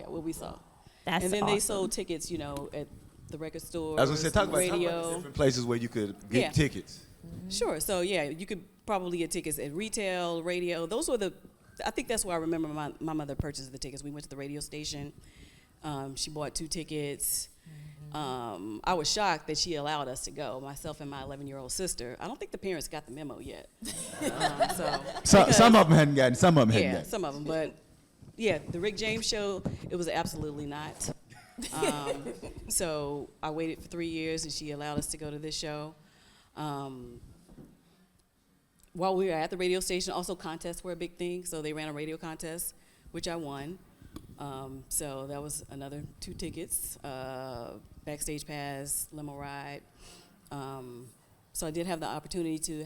what we saw. That's and then awesome. they sold tickets, at the record store, I was going to say, talk about radio. different places where you could get tickets. Mm-hmm. Sure. So you could probably get tickets at retail, radio. Those were I think that's where I remember my mother purchased the tickets. We went to the radio station. She bought 2 tickets. I was shocked that she allowed us to go, myself and my 11-year-old sister. I don't think the parents got the memo yet. Some of them hadn't gotten, some of them hadn't Yeah, gotten. some of them. But, the Rick James show, it was absolutely not. So I waited for 3 years, and she allowed us to go to this show. While we were at the radio station, also contests were a big thing. So they ran a radio contest, which I won. So that was another 2 tickets, backstage pass, limo ride. So I did have the opportunity to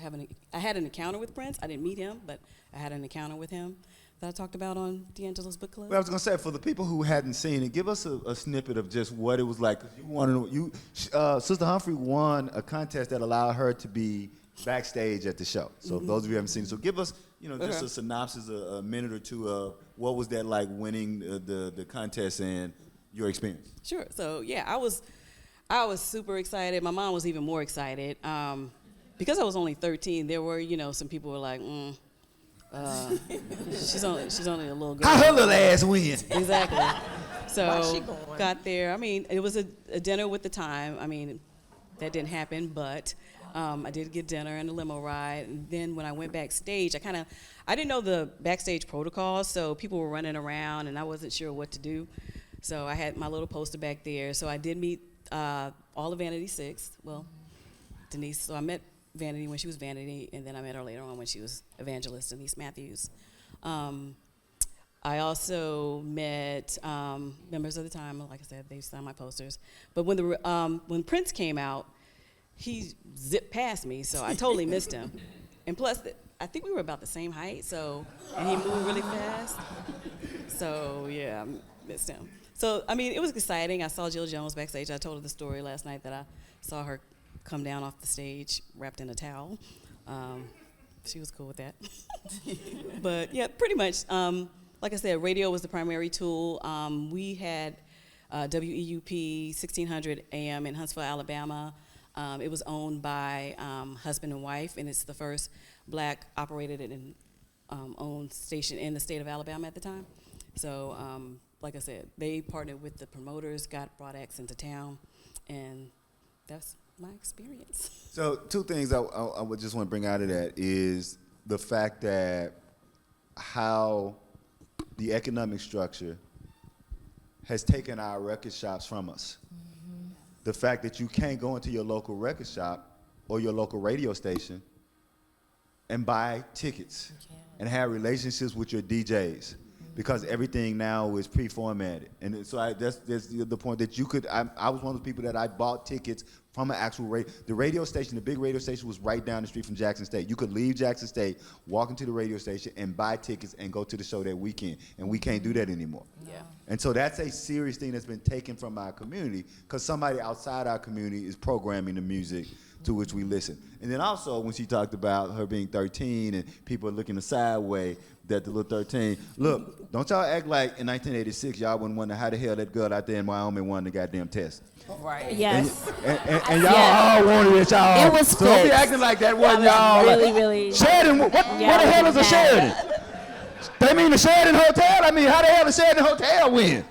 I had an encounter with Prince. I didn't meet him, but I had an encounter with him that I talked about on D'Angelo's Book Club. Well, I was going to say, for the people who hadn't seen it, give us a snippet of just what it was like. 'Cause you want to know, Sister Humphrey won a contest that allowed her to be backstage at the show. So those of you who haven't seen it, so give us, just a synopsis, a minute or two of what was that like winning the contest and your experience. Sure. So yeah, I was super excited. My mom was even more excited. Because I was only 13, there were, some people were like, she's only a little girl. How her little ass win? Exactly. So got there. I mean, it was a dinner with the time. I mean, that didn't happen, but I did get dinner and a limo ride. And then when I went backstage, I didn't know the backstage protocols, so people were running around and I wasn't sure what to do. So I had my little poster back there. So I did meet all of Vanity 6. Well, Denise. So I met Vanity when she was Vanity, and then I met her later on when she was Evangelist, Denise Matthews. I also met members of the time. Like I said, they signed my posters. But when Prince came out, he zipped past me, so I totally missed him. And plus, I think we were about the same height, and he moved really fast. So yeah, I missed him. So I mean, it was exciting. I saw Jill Jones backstage. I told her the story last night that I saw her come down off the stage wrapped in a towel. She was cool with that. But yeah, pretty much. Like I said, radio was the primary tool. We had WEUP 1600 AM in Huntsville, Alabama. It was owned by husband and wife, and it's the first black operated and owned station in the state of Alabama at the time. So like I said, they partnered with the promoters, brought acts into town, and that's my experience. So two things I would just want to bring out of that is the fact that how the economic structure has taken our record shops from us. The fact that you can't go into your local record shop or your local radio station and buy tickets and have relationships with your DJs. Because everything now is pre-formatted. And so that's the point that you could, I was one of the people that I bought tickets from an actual the radio station, the big radio station was right down the street from Jackson State. You could leave Jackson State, walk into the radio station and buy tickets and go to the show that weekend. And we can't do that anymore. Yeah. And so that's a serious thing that's been taken from our community because somebody outside our community is programming the music to which we listen. And then also when she talked about her being 13 and people are looking the sideway, that the little 13, look, don't y'all act like in 1986 y'all wouldn't wonder how the hell that girl out there in Wyoming won the goddamn test. Right. Yes. And y'all all wanted it, y'all. It was so don't be fixed. acting like that wasn't y'all. Really, like, really. Sheridan, what the hell is a Sheridan? They mean the Sheridan Hotel? I mean, how the hell the Sheridan Hotel win?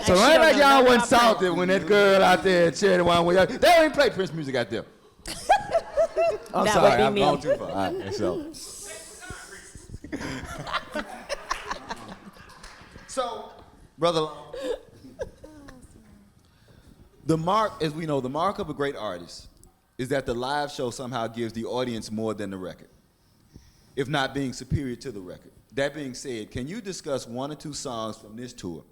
So it ain't like y'all wasn't salted when that girl out there at Sheridan Wyoming, they don't even play Prince music out there. I'm That sorry, would be I've me. gone too far. All right, so, Brother the mark, as we know, the mark of a great artist is that the live show somehow gives the audience more than the record, if not being superior to the record. That being said, can you discuss one or two songs from this tour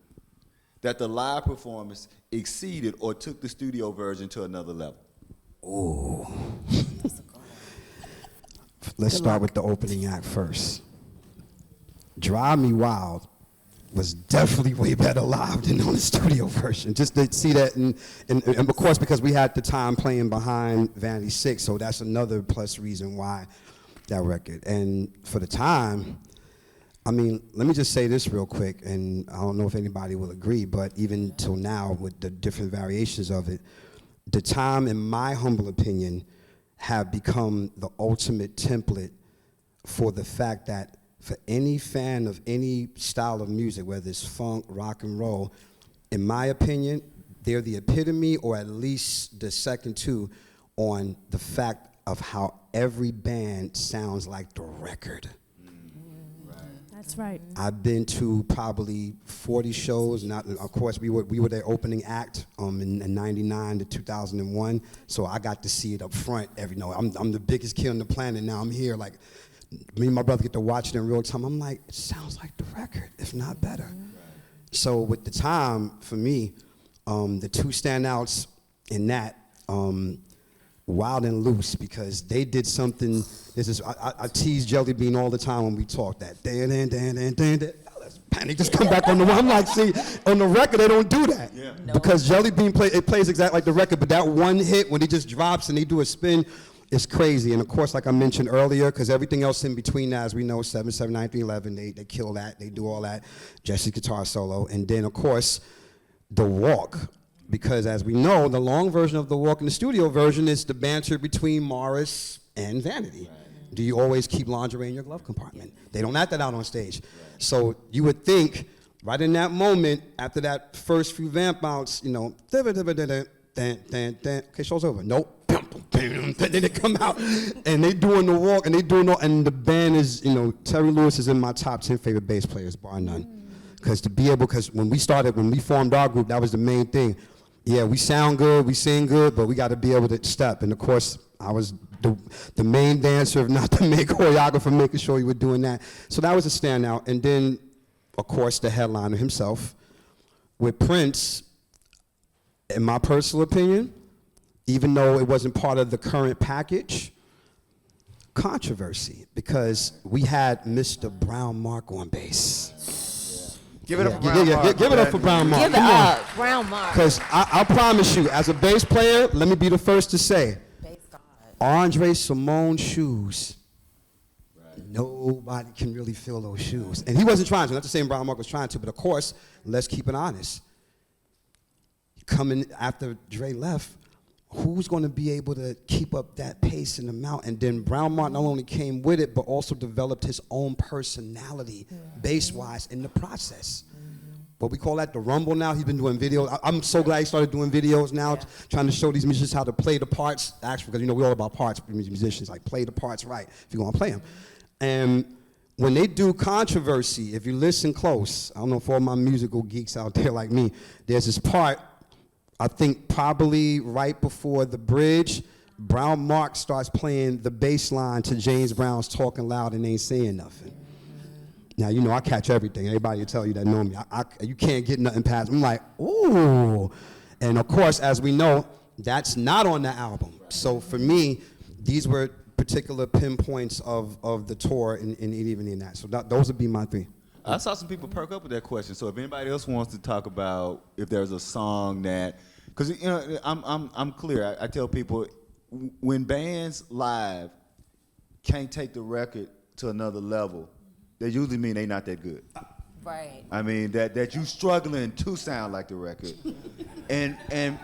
that the live performance exceeded or took the studio version to another level? Ooh. Let's start with the opening act first. Drive Me Wild was definitely way better live than on the studio version. Just to see that, and of course because we had the time playing behind Vanity 6, so that's another plus reason why that record. And for the time, I mean, let me just say this real quick, and I don't know if anybody will agree, but even till now with the different variations of it, the time, in my humble opinion, have become the ultimate template for the fact that for any fan of any style of music, whether it's funk, rock and roll, in my opinion, they're the epitome, or at least the second two, on the fact of how every band sounds like the record. That's right. I've been to probably 40 shows. Not, of course, we were their opening act in '99 to 2001. So I got to see it up front. I'm the biggest kid on the planet now. I'm here, like me and my brother get to watch it in real time. I'm like, it sounds like the record, if not better. So with the time, for me, the two standouts in that. Wild and Loose, because they did something. I tease Jelly Bean all the time when we talk that. They just come back on the one. I'm like, see, on the record they don't do that. Yeah. No. Because Jelly Bean plays exactly like the record, but that one hit when he just drops and they do a spin, it's crazy. And of course, like I mentioned earlier, because everything else in between that, as we know, 7, 7, 9, 3, 11, they kill that, they do all that, Jesse's guitar solo. And then, of course, the walk. Because as we know, the long version of the walk and the studio version is the banter between Morris and Vanity. Right. Do you always keep lingerie in your glove compartment? They don't act that out on stage. Right. So you would think, right in that moment, after that first few vamp outs, you know, okay, show's over. Nope. Then they come out and they doing the walk and they doing all, and the band is, you know, Terry Lewis is in my top 10 favorite bass players, bar none. Because when we formed our group, that was the main thing. Yeah, we sound good, we sing good, but we got to be able to step. And of course, I was the main dancer, if not the main choreographer, making sure you were doing that. So that was a standout. And then, of course, the headliner himself. With Prince, in my personal opinion, even though it wasn't part of the current package, controversy, because we had Mr. Brown Mark on bass. Give it up for Brown Mark. Give it up for Brown Mark. Give it up, Brown Mark. Because I promise you, as a bass player, let me be the first to say, Andre Simone shoes, nobody can really feel those shoes. And he wasn't trying to, not to say Brown Mark was trying to, but of course, let's keep it honest. Coming after Dre left, who's going to be able to keep up that pace in the mount? And then Brown Mark not only came with it, but also developed his own personality, bass-wise, in the process. What we call that the rumble now. He's been doing videos. I'm so glad he started doing videos now, trying to show these musicians how to play the parts, actually, because, you know, we're all about parts, musicians, like play the parts right if you're going to play them. And when they do controversy, if you listen close, I don't know if all my musical geeks out there like me, there's this part, I think probably right before the bridge, Brown Mark starts playing the bass line to James Brown's Talking Loud and Ain't Saying Nothing. Now, you know, I catch everything. Everybody will tell you that know me. You can't get nothing past me. I'm like, ooh. And of course, as we know, that's not on the album. So for me, these were particular pinpoints of the tour and even in that. So those would be my three. I saw some people perk up with that question. So if anybody else wants to talk about if there's a song that, because, you know, I'm clear. I tell people when bands live can't take the record to another level, they usually mean they not that good. Right. I mean that you struggling to sound like the record, and I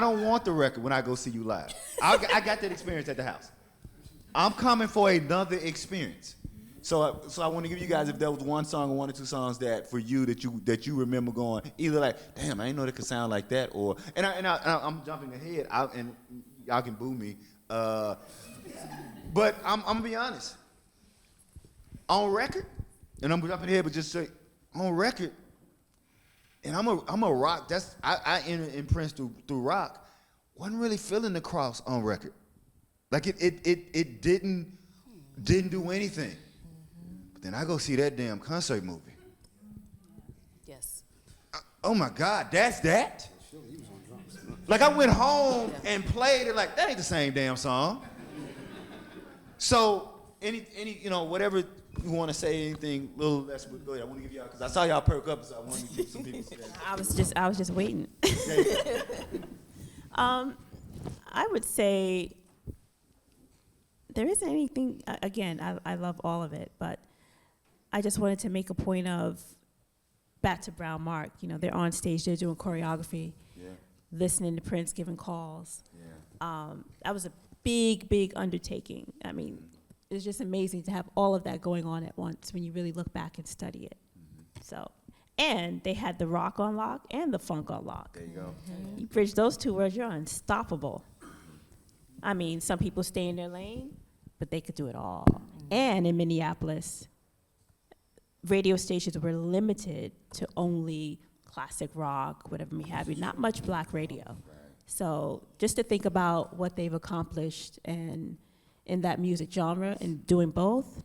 don't want the record when I go see you live. I got that experience at the house. I'm coming for another experience. So I want to give you guys, if there was one song or one or two songs that for you that you remember going either like, damn, I didn't know they could sound like that, or I'm jumping ahead, and y'all can boo me, but I'm gonna be honest. On record, and I'm jumping ahead, but just say on record, and I'm a rock. That's I entered Prince through rock. Wasn't really feeling the cross on record, like it didn't do anything. Then I go see that damn concert movie. Yes. Oh my God, that's that? Like I went home and played it like, that ain't the same damn song. So any you know, whatever you want to say, anything little less, go ahead. I want to give y'all, because I saw y'all perk up, so I wanted to give some people say that. I was just waiting. I would say there isn't anything, again, I love all of it, but I just wanted to make a point of, back to Brown Mark, you know, they're on stage, they're doing choreography, listening to Prince giving calls. That was a big undertaking. I mean, it's just amazing to have all of that going on at once when you really look back and study it. So, and they had the rock on lock and the funk on lock. There you go. You bridge those two words, you're unstoppable. I mean, some people stay in their lane, but they could do it all. And in Minneapolis, radio stations were limited to only classic rock, whatever may have you, not much black radio. So just to think about what they've accomplished and in that music genre and doing both,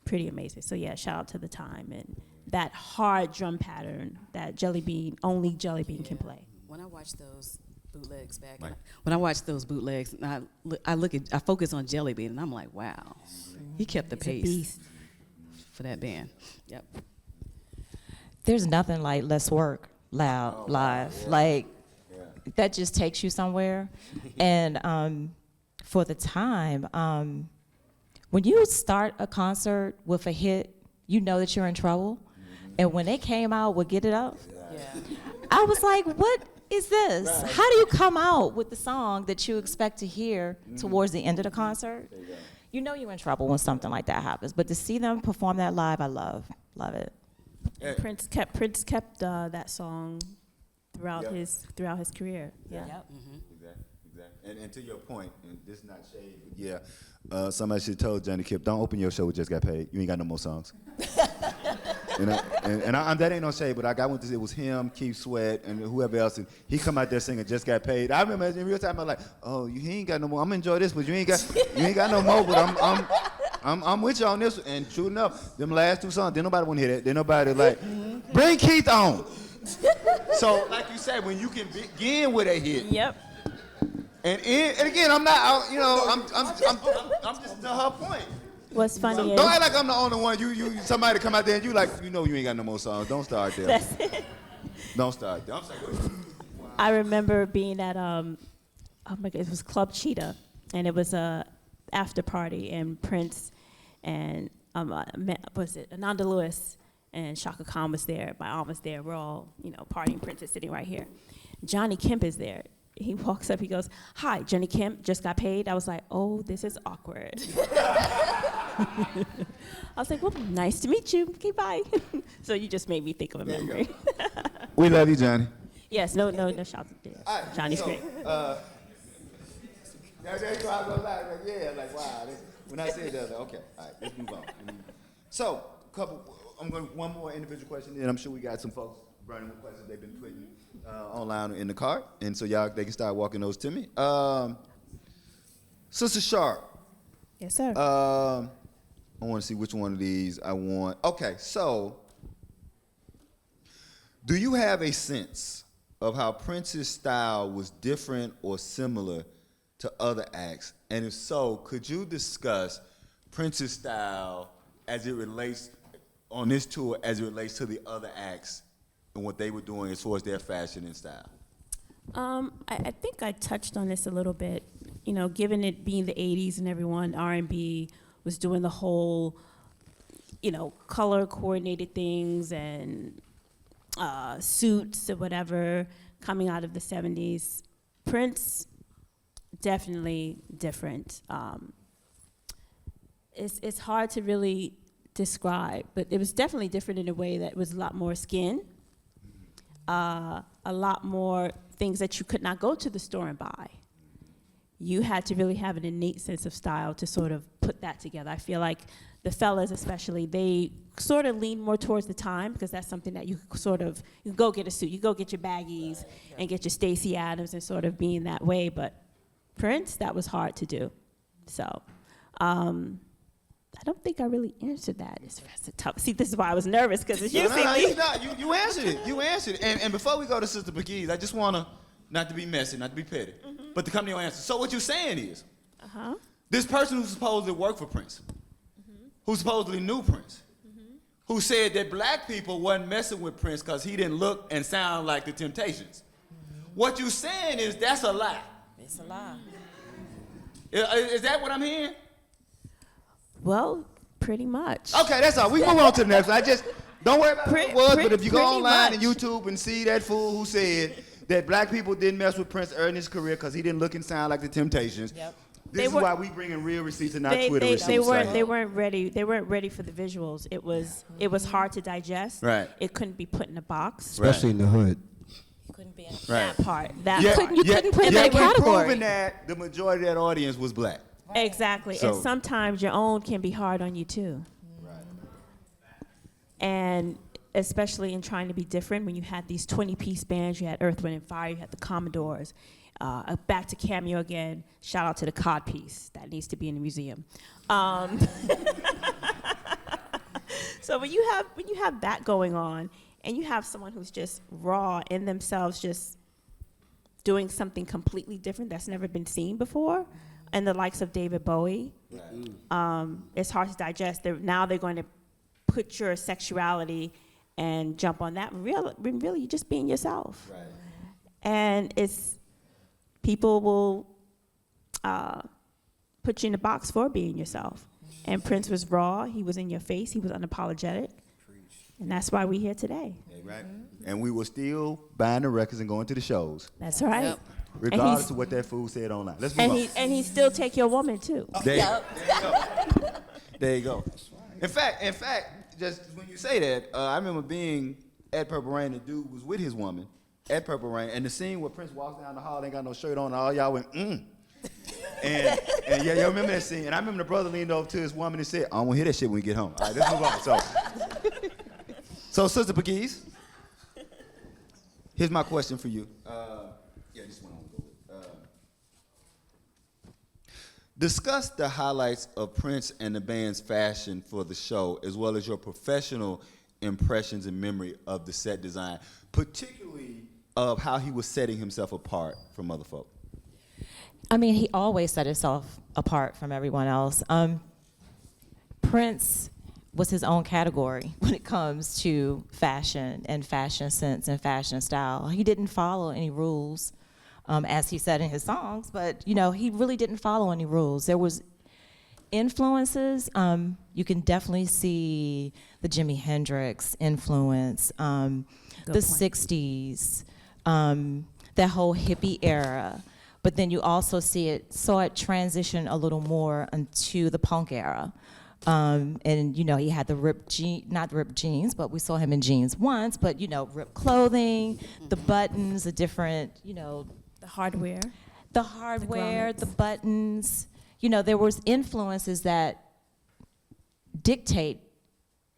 pretty amazing. So yeah, shout out to the time and that hard drum pattern that only Jelly Bean can play. When I watch those bootlegs back, and I focus on Jelly Bean, and I'm like, wow, he kept the He's a pace beast. for that band. Yep. There's nothing like Let's Work live. Like, that just takes you somewhere. And for the time. When you start a concert with a hit, you know that you're in trouble. And when they came out with Get It Up, I was like, what is this? How do you come out with the song that you expect to hear towards the end of the concert? You know you're in trouble when something like that happens. But to see them perform that live, I love it. Prince kept that song throughout his career. Yeah. Yep. Exactly. And to your point, and this is not shade, but yeah, somebody should have told Johnny Kip, don't open your show with Just Got Paid. You ain't got no more songs. That ain't no shade, but I went to, it was him, Keith Sweat, and whoever else, and he come out there singing Just Got Paid. I remember in real time, I was like, oh, he ain't got no more. I'm gonna enjoy this, but you ain't got no more, but I'm with you on this. And true enough, them last two songs, didn't nobody want to hear that. Didn't nobody like, bring Keith on. So, like you said, when you can begin with a hit. Yep. And again, I'm not, I'm just to her point. What's funny So is don't act like I'm the only one. You somebody come out there and you like, you ain't got no more songs. Don't start there. that's it. Don't start there. I'm sorry. Go ahead. I remember being at oh my God, it was Club Cheetah, and it was a after party, and Prince and was it Ananda Lewis and Shaka Khan was there. My aunt was there. We're all partying. Prince is sitting right here. Johnny Kemp is there. He walks up. He goes, "Hi, Johnny Kemp. Just got paid." I was like, "Oh, this is awkward." I was like, "Well, nice to meet you. Okay, bye." So you just made me think of a memory. We love you, Johnny. Yes. No. Shout out. Johnny's great. There you go. I was like, wow. When I said that, okay. All right, let's move on. So, one more individual question, and I'm sure we got some folks burning with questions they've been putting online in the cart, and so they can start walking those to me. Sister Sharpe. Yes, sir. I want to see which one of these I want. Okay, so do you have a sense of how Prince's style was different or similar to other acts? And if so, could you discuss Prince's style as it relates on this tour, as it relates to the other acts and what they were doing as far as their fashion and style? I think I touched on this a little bit. Given it being the 80s and everyone, R&B was doing the whole, color coordinated things and suits or whatever coming out of the 70s. Prince, definitely different. It's hard to really describe, but it was definitely different in a way that was a lot more skin, a lot more things that you could not go to the store and buy. You had to really have an innate sense of style to sort of put that together. I feel like the fellas especially, they sort of lean more towards the time because that's something that you go get a suit, you go get your baggies and get your Stacey Adams and sort of being that way. But Prince, that was hard to do. So I don't think I really answered that. It's tough. See, this is why I was nervous because it's usually You answered it. You answered it. And before we go to Sister Pegues, I just want to, not to be messy, not to be petty, but to come to your answer. So what you're saying is, this person who supposedly worked for Prince, who supposedly knew Prince, who said that black people wasn't messing with Prince because he didn't look and sound like the Temptations. What you're saying is that's a lie. It's a lie. Is that what I'm hearing? Well, pretty much. Okay, that's all. We move on to the next one. Don't worry about what it was, but if you go pretty online much. and YouTube and see that fool who said that black people didn't mess with Prince early in his career because he didn't look and sound like the Temptations. Yep. This is why we bring in real receipts and not Twitter receipts. They weren't ready. They weren't ready for the visuals. It was hard to digest. Right. It couldn't be put in a box. Especially in the hood. You couldn't be in a That part. That Yeah, you couldn't put in yeah, that category. Proving that the majority of that audience was black. Exactly. So- And sometimes your own can be hard on you too. Right. And especially in trying to be different, when you had these 20-piece bands, you had Earth, Wind, and Fire, you had the Commodores. Back to Cameo again. Shout out to the cod piece that needs to be in the museum. So when you have that going on, and you have someone who's just raw in themselves, just doing something completely different that's never been seen before, and the likes of David Bowie, it's hard to digest. Now they're going to put your sexuality and jump on that. When really, you're just being yourself. Right. And people will put you in a box for being yourself. And Prince was raw. He was in your face. He was unapologetic. And that's why we're here today. Yeah, right. And we were still buying the records and going to the shows, That's right. Yep. regardless of what that fool said online. Let's move on. And he still take your woman too. There you go. There you go. In fact, just when you say that, I remember being at Purple Rain. The dude was with his woman at Purple Rain, and the scene where Prince walks down the hall, ain't got no shirt on, and all y'all went, and yeah, y'all remember that scene. And I remember the brother leaned over to his woman and said, I don't want to hear that shit when we get home. All right, let's move on. So Sister Pegues, here's my question for you. This one I want to go with. Discuss the highlights of Prince and the band's fashion for the show, as well as your professional impressions and memory of the set design, particularly of how he was setting himself apart from other folk. I mean, he always set himself apart from everyone else. Prince was his own category when it comes to fashion and fashion sense and fashion style. He didn't follow any rules, as he said in his songs, but he really didn't follow any rules. There was influences. You can definitely see the Jimi Hendrix influence, the 60s, that whole hippie era. But then you also saw it transition a little more into the punk era. And he had the not ripped jeans, but we saw him in jeans once, but ripped clothing, the buttons, the different, The hardware. the buttons. There was influences that dictate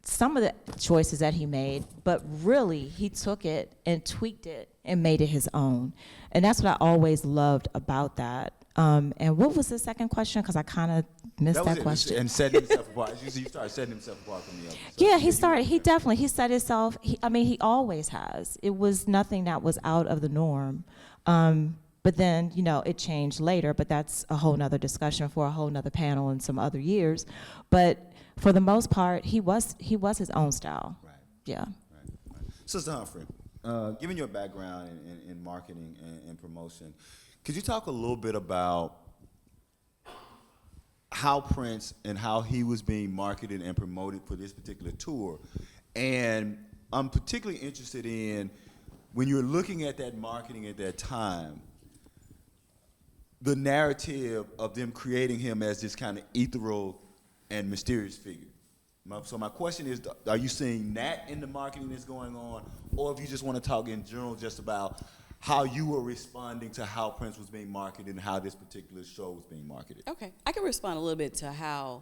some of the choices that he made, but really he took it and tweaked it and made it his own. And that's what I always loved about that. And what was the second question? Because I kind of missed that question. And setting himself apart. You started setting himself apart from the others. So Yeah, he set himself, he always has. It was nothing that was out of the norm. But then, it changed later, but that's a whole nother discussion for a whole nother panel in some other years. But for the most part, he was his own style. Right. Yeah. Right. Sister Humphrey, given your background in marketing and promotion, could you talk a little bit about how Prince and how he was being marketed and promoted for this particular tour? And I'm particularly interested in, when you're looking at that marketing at that time, the narrative of them creating him as this kind of ethereal and mysterious figure. So my question is, are you seeing that in the marketing that's going on, or if you just want to talk in general just about how you were responding to how Prince was being marketed and how this particular show was being marketed? Okay, I can respond a little bit to how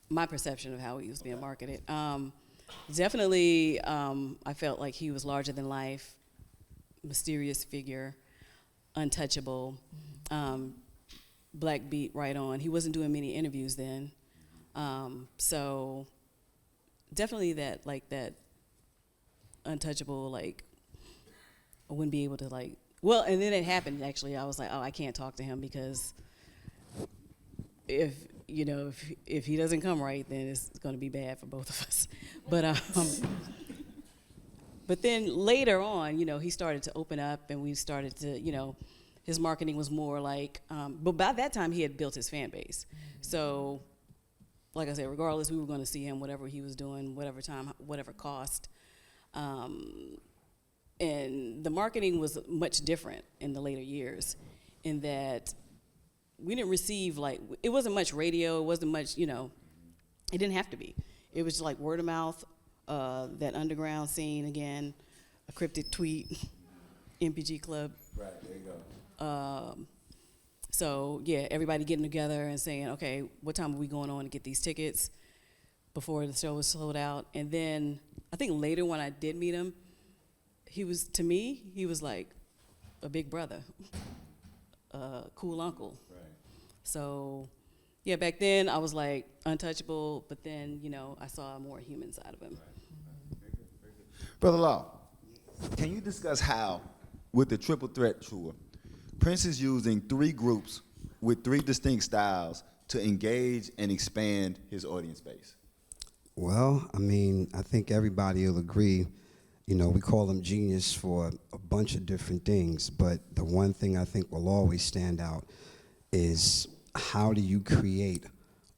my perception of how he was being marketed. Definitely, I felt like he was larger than life, mysterious figure, untouchable, black beat right on. He wasn't doing many interviews then, so definitely that untouchable, I wouldn't be able to and then it happened actually. I was like, oh, I can't talk to him because if he doesn't come right, then it's going to be bad for both of us. But then later on, he started to open up, and we started to, his marketing was more but by that time he had built his fan base. So, like I said, regardless, we were going to see him, whatever he was doing, whatever time, whatever cost. And the marketing was much different in the later years, in that we didn't receive it wasn't much radio, it wasn't much, it didn't have to be. It was just word of mouth, that underground scene again, a cryptic tweet, MPG Club. Right, there you go. So yeah, everybody getting together and saying, okay, what time are we going on to get these tickets before the show was sold out? And then I think later when I did meet him, he was like a big brother, cool uncle. Right. So, yeah, back then I was untouchable, but then, I saw a more human side of him. Right. Very good, very good. Brother Law, can you discuss how, with the Triple Threat Tour, Prince is using 3 groups with 3 distinct styles to engage and expand his audience base? Well, I think everybody will agree. We call him genius for a bunch of different things, but the one thing I think will always stand out is how do you create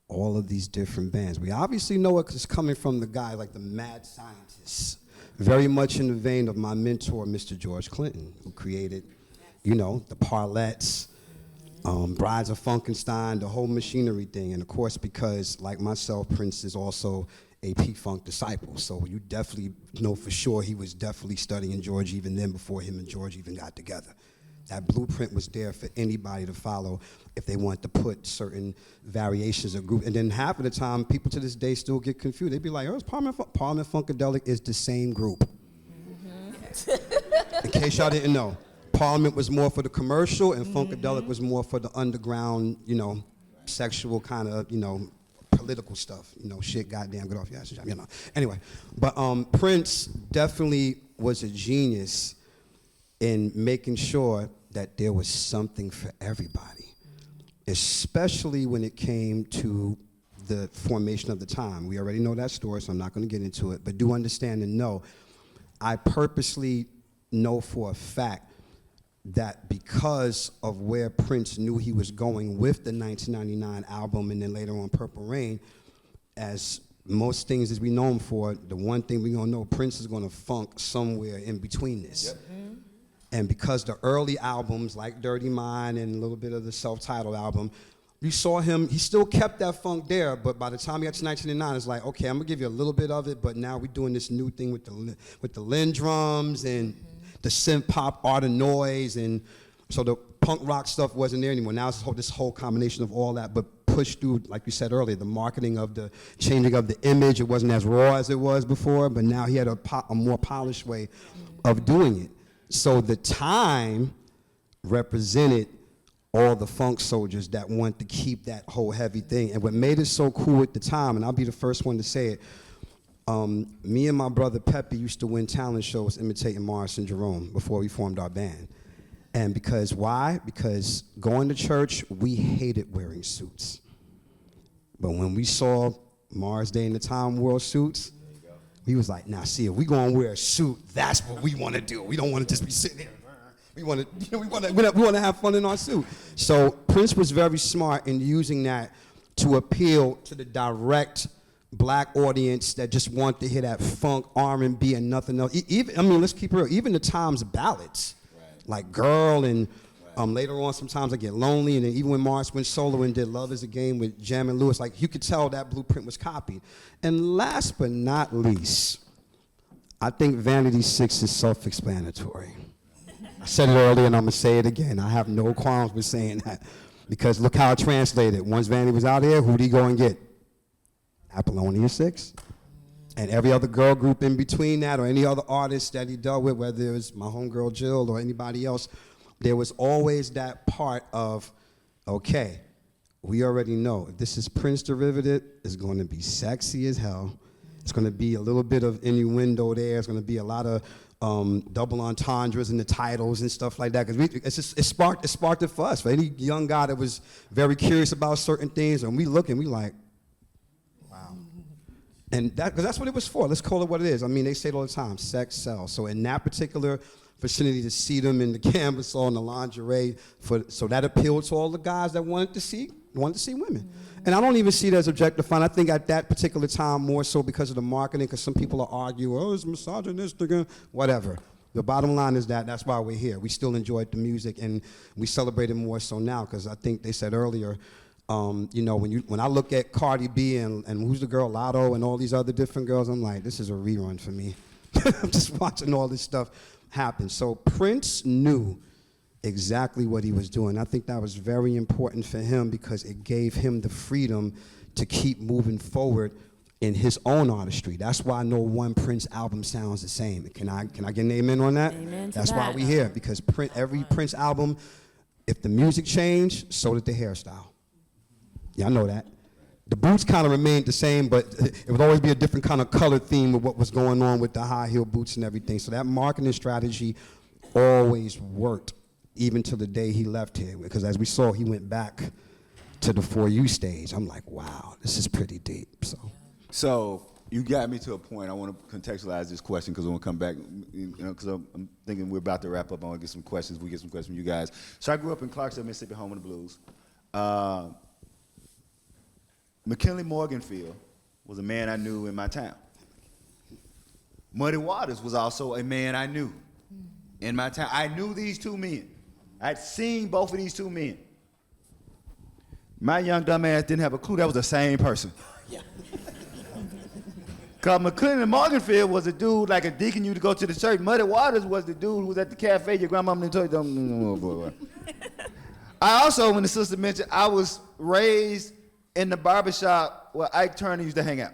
all of these different bands? We obviously know it's coming from the guy like the mad scientist, very much in the vein of my mentor, Mr. George Clinton, who created, you know, the Parlettes, Brides of Funkenstein, the whole machinery thing. And of course, because like myself, Prince is also a P-Funk disciple. So you definitely know for sure he was definitely studying George even then before him and George even got together. That blueprint was there for anybody to follow if they want to put certain variations of group. And then half of the time, people to this day still get confused. They'd be like, oh, it's Parliament Funkadelic is the same group. In case y'all didn't know, Parliament was more for the commercial and Funkadelic was more for the underground, you know, sexual kind of, you know, political stuff. You know, shit, goddamn, get off your ass, you know. Anyway, but Prince definitely was a genius in making sure that there was something for everybody, especially when it came to the formation of the time. We already know that story, so I'm not going to get into it, but do understand and know, I purposely know for a fact that because of where Prince knew he was going with the 1999 album and then later on Purple Rain, as most things as we know him for, the one thing we're going to know, Prince is going to funk somewhere in between this. Yep. And because the early albums, like Dirty Mind and a little bit of the self-titled album, you saw him, he still kept that funk there, but by the time he got to 1999, it's like, okay, I'm gonna give you a little bit of it, but now we're doing this new thing with the Lynn drums and the synth pop art of noise, and so the punk rock stuff wasn't there anymore. Now it's this whole combination of all that, but pushed through, like you said earlier, the marketing of the changing of the image. It wasn't as raw as it was before, but now he had a more polished way of doing it. So the time represented all the funk soldiers that want to keep that whole heavy thing. And what made it so cool at the time, and I'll be the first one to say it, me and my brother Pepe used to win talent shows imitating Morris and Jerome before we formed our band. And because why? Because going to church, we hated wearing suits. But when we saw Morris Day and the Time wore suits, we was like, now see, if we gonna wear a suit, that's what we wanna do. We don't wanna just be sitting here. We wanna have fun in our suit. So Prince was very smart in using that to appeal to the direct black audience that just want to hear that funk, R&B, and nothing else. Even, I mean, let's keep it real. Even the Times ballads, like Girl, and later on sometimes I Get Lonely, and then even when Morris went solo and did Love Is a Game with Jam and Lewis, like you could tell that blueprint was copied. And last but not least, I think Vanity 6 is self-explanatory. I said it earlier and I'm gonna say it again. I have no qualms with saying that, because look how it translated. Once Vanity was out here, who'd he go and get? Apollonia 6. And every other girl group in between that, or any other artist that he dealt with, whether it was my homegirl Jill or anybody else, there was always that part of, okay, we already know if this is Prince derivative, it's going to be sexy as hell. It's going to be a little bit of innuendo there. It's going to be a lot of double entendres in the titles and stuff like that. Because it sparked it for us. For any young guy that was very curious about certain things, and we look and we like, wow. And because that's what it was for. Let's call it what it is. I mean, they say it all the time, sex sells. So in that particular vicinity, to see them in the canvas on the lingerie, so that appealed to all the guys that wanted to see women. And I don't even see it as objectifying. I think at that particular time more so because of the marketing, because some people are arguing, oh, it's misogynistic, whatever. The bottom line is that's why we're here. We still enjoyed the music, and we celebrate it more so now, because I think they said earlier, you know, when I look at Cardi B and who's the girl, Lotto, and all these other different girls, I'm like, this is a rerun for me. I'm just watching all this stuff happen. So Prince knew exactly what he was doing. I think that was very important for him, because it gave him the freedom to keep moving forward in his own artistry. That's why no one Prince album sounds the same. Can I get an amen on that? Amen to That's that. why we're here, because every Prince album, if the music changed, so did the hairstyle. Yeah, I know that. The boots kind of remained the same, but it would always be a different kind of color theme of what was going on with the high heel boots and everything. So that marketing strategy always worked, even to the day he left here. Because as we saw, he went back to the For You stage. I'm like, wow, this is pretty deep. So you got me to a point. I want to contextualize this question, because I want to come back, you know, because I'm thinking we're about to wrap up. I want to get some questions. We get some questions from you guys. So I grew up in Clarksville, Mississippi, home of the blues. McKinley Morganfield was a man I knew in my town. Muddy Waters was also a man I knew in my town. I knew these two men. I'd seen both of these two men. My young dumb ass didn't have a clue that was the same person. Because McKinley Morganfield was a dude like a deacon you to go to the church. Muddy Waters was the dude who was at the cafe your grandmama told you. I also, when the sister mentioned, I was raised in the barbershop where Ike Turner used to hang out.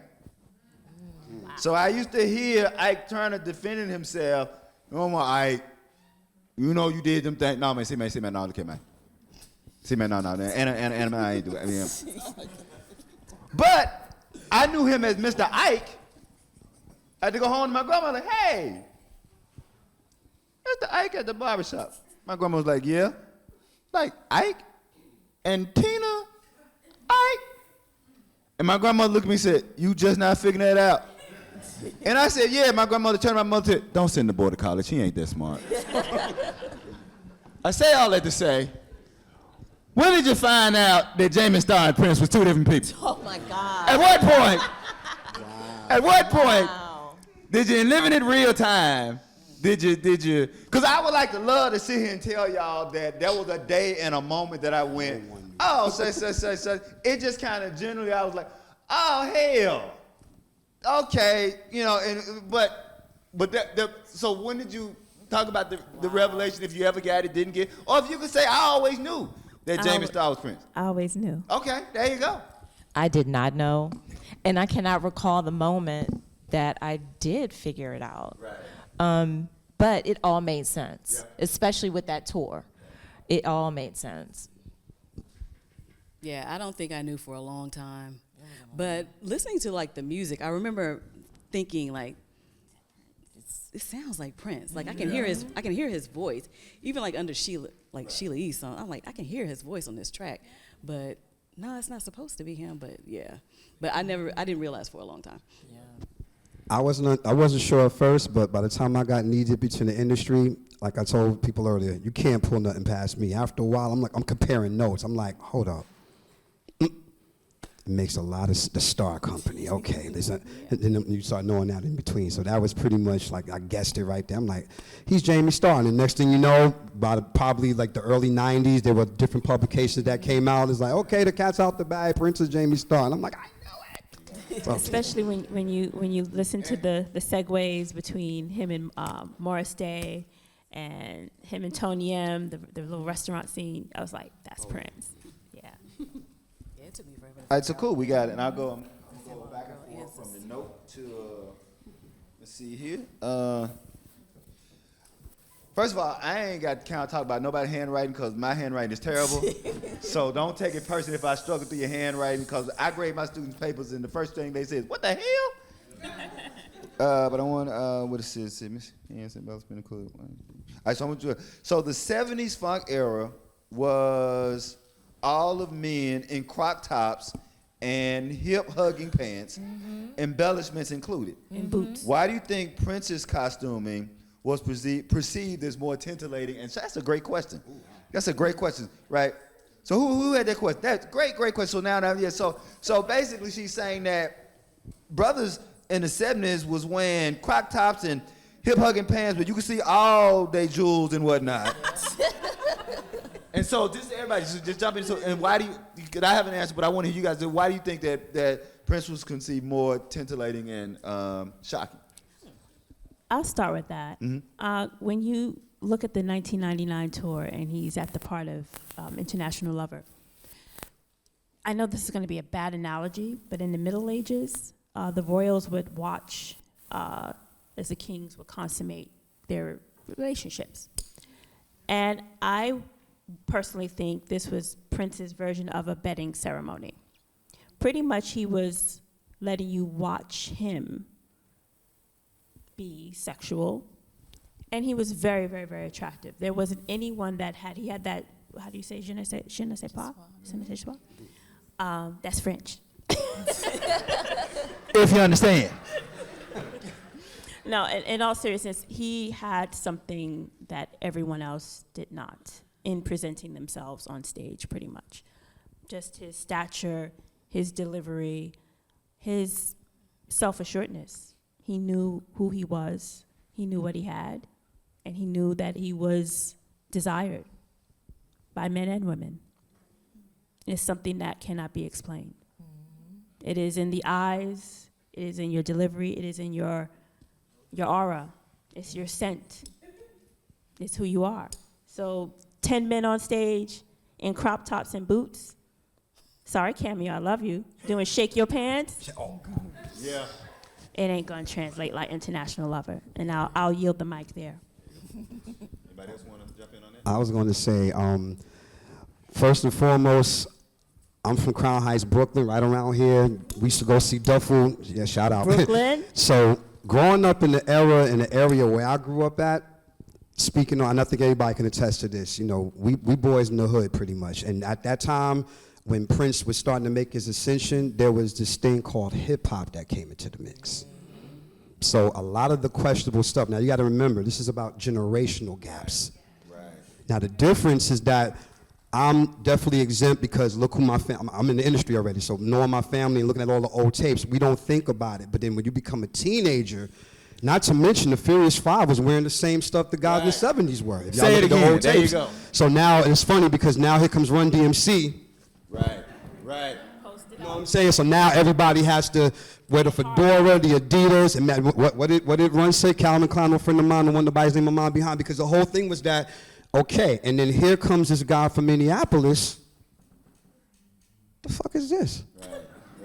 Wow. So I used to hear Ike Turner defending himself. Oh my Ike, you know you did them things. No man, see man, no, okay man. See man, no, and I ain't do it. I mean, but I knew him as Mr. Ike. I had to go home to my grandma like, hey, Mr. Ike at the barbershop. My grandma was like, yeah. Like, Ike and Tina, Ike. And my grandmother looked at me and said, you just not figuring that out. And I said, yeah. My grandmother turned to my mother and said, don't send the boy to college. He ain't that smart. I say all that to say, when did you find out that Jamie Starr and Prince was two different people? Oh my God. At what point? Wow. At what point? Wow. Did you, in living in real time, did you, because I would like to love to sit here and tell y'all that there was a day and a moment that I went, oh, such. It just kind of generally, I was like, oh, hell. Okay, you know, so when did you talk about the revelation, if you ever got it, didn't get, or if you could say, I always knew that Jamie Starr was Prince? I always knew. Okay, there you go. I did not know, and I cannot recall the moment that I did figure it out. Right. But it all made sense, especially with that tour. It all made sense. Yeah, I don't think I knew for a long time. But listening to like the music, I remember thinking like, it sounds like Prince. Like I can hear his voice. Even like under Sheila E's song, I'm like, I can hear his voice on this track. But no, it's not supposed to be him, but yeah. But I didn't realize for a long time. Yeah. I wasn't sure at first, but by the time I got knee deep into the industry, like I told people earlier, you can't pull nothing past me. After a while, I'm comparing notes. I'm like, hold up. It makes a lot of the Star Company. Okay, and then you start knowing that in between. So that was pretty much like I guessed it right there. I'm like, he's Jamie Starr. And the next thing you know, probably like the early '90s, there were different publications that came out. It's like, okay, the cat's out the bag. Prince is Jamie Starr. And I'm like, I know it. So, especially when you listen to the segues between him and Morris Day and him and Tony M, the little restaurant scene. I was like, that's Prince. Yeah. Yeah, it took me forever. All right, so cool. We got it. And I'll go back and forth from the note to, let's see here. First of all, I ain't got to kind of talk about nobody's handwriting because my handwriting is terrible. So don't take it personally if I struggle through your handwriting because I grade my students' papers and the first thing they say is, what the hell? But I want, what is this? Miss Hanson, Bell, Spin, Cool. All right, so I'm going to do it. So the 70s funk era was all of men in croc tops and hip-hugging pants, embellishments included. And boots. Why do you think Prince's costuming was perceived as more titillating? And so that's a great question. That's a great question, right? So who had that question? That's great question. So now, yeah. So basically, she's saying that brothers in the 70s was wearing croc tops and hip-hugging pants, but you could see all their jewels and whatnot. And so just everybody, just jump in. So, and why do you? I haven't answered, but I want to hear you guys. Why do you think that Prince was conceived more titillating and shocking? I'll start with that. When you look at the 1999 tour and he's at the part of International Lover, I know this is going to be a bad analogy, but in the Middle Ages, the royals would watch as the kings would consummate their relationships. And I personally think this was Prince's version of a bedding ceremony. Pretty much he was letting you watch him be sexual, and he was very, very, very attractive. There wasn't anyone that he had that, how do you say, je ne sais pas? Je ne sais pas? That's French. If you understand. No, in all seriousness, he had something that everyone else did not in presenting themselves on stage, pretty much. Just his stature, his delivery, his self-assuredness. He knew who he was, he knew what he had, and he knew that he was desired by men and women. It's something that cannot be explained. It is in the eyes, it is in your delivery, it is in your aura, it's your scent, it's who you are. So 10 men on stage in crop tops and boots. Sorry, Cameo, I love you. Doing shake your pants. Oh, God. Yeah. It ain't gonna translate like international lover. And I'll yield the mic there. Anybody else want to jump in on that? I was going to say, first and foremost, I'm from Crown Heights, Brooklyn, right around here. We used to go see Duffel. Yeah, shout out. Brooklyn. So growing up in the area where I grew up at, speaking on, and I think everybody can attest to this, you know, we boys in the hood pretty much. And at that time, when Prince was starting to make his ascension, there was this thing called hip hop that came into the mix. So a lot of the questionable stuff, now you got to remember, this is about generational gaps. Right. Now the difference is that I'm definitely exempt because look who my family, I'm in the industry already, so knowing my family and looking at all the old tapes, we don't think about it. But then when you become a teenager, not to mention the Furious Five was wearing the same stuff the guys in the 70s were. If y'all Say look it at the again. old There you tapes. go. So now, and it's funny because now here comes Run DMC. Right. Right. You know what I'm saying? So now everybody has to wear the fedora, the Adidas, and what did Run say? Calvin Klein, a friend of mine, the one that buys name of mine behind, because the whole thing was that, okay, and then here comes this guy from Minneapolis. The fuck is this?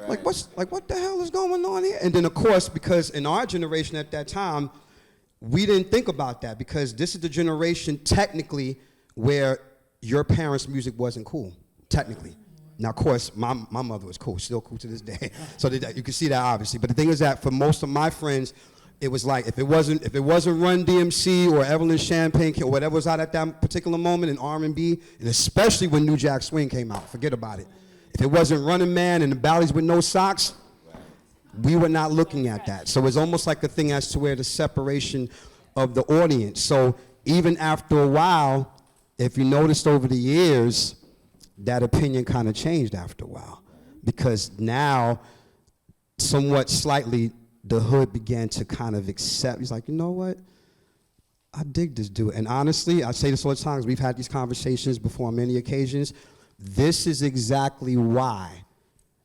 Right. What the hell is going on here? And then of course, because in our generation at that time, we didn't think about that because this is the generation technically where your parents' music wasn't cool, technically. Now, of course, my mother was cool, still cool to this day. So you can see that obviously. But the thing is that for most of my friends, it was like if it wasn't Run DMC or Evelyn Champagne or whatever was out at that particular moment in R&B, and especially when New Jack Swing came out, forget about it. If it wasn't Running Man and the Bally's with no socks, we were not looking at that. So it's almost like a thing as to where the separation of the audience. So even after a while, if you noticed over the years, that opinion kind of changed after a while. Because now, somewhat slightly, the hood began to kind of accept. He's like, you know what? I dig this dude. And honestly, I say this all the time, 'cause we've had these conversations before on many occasions. This is exactly why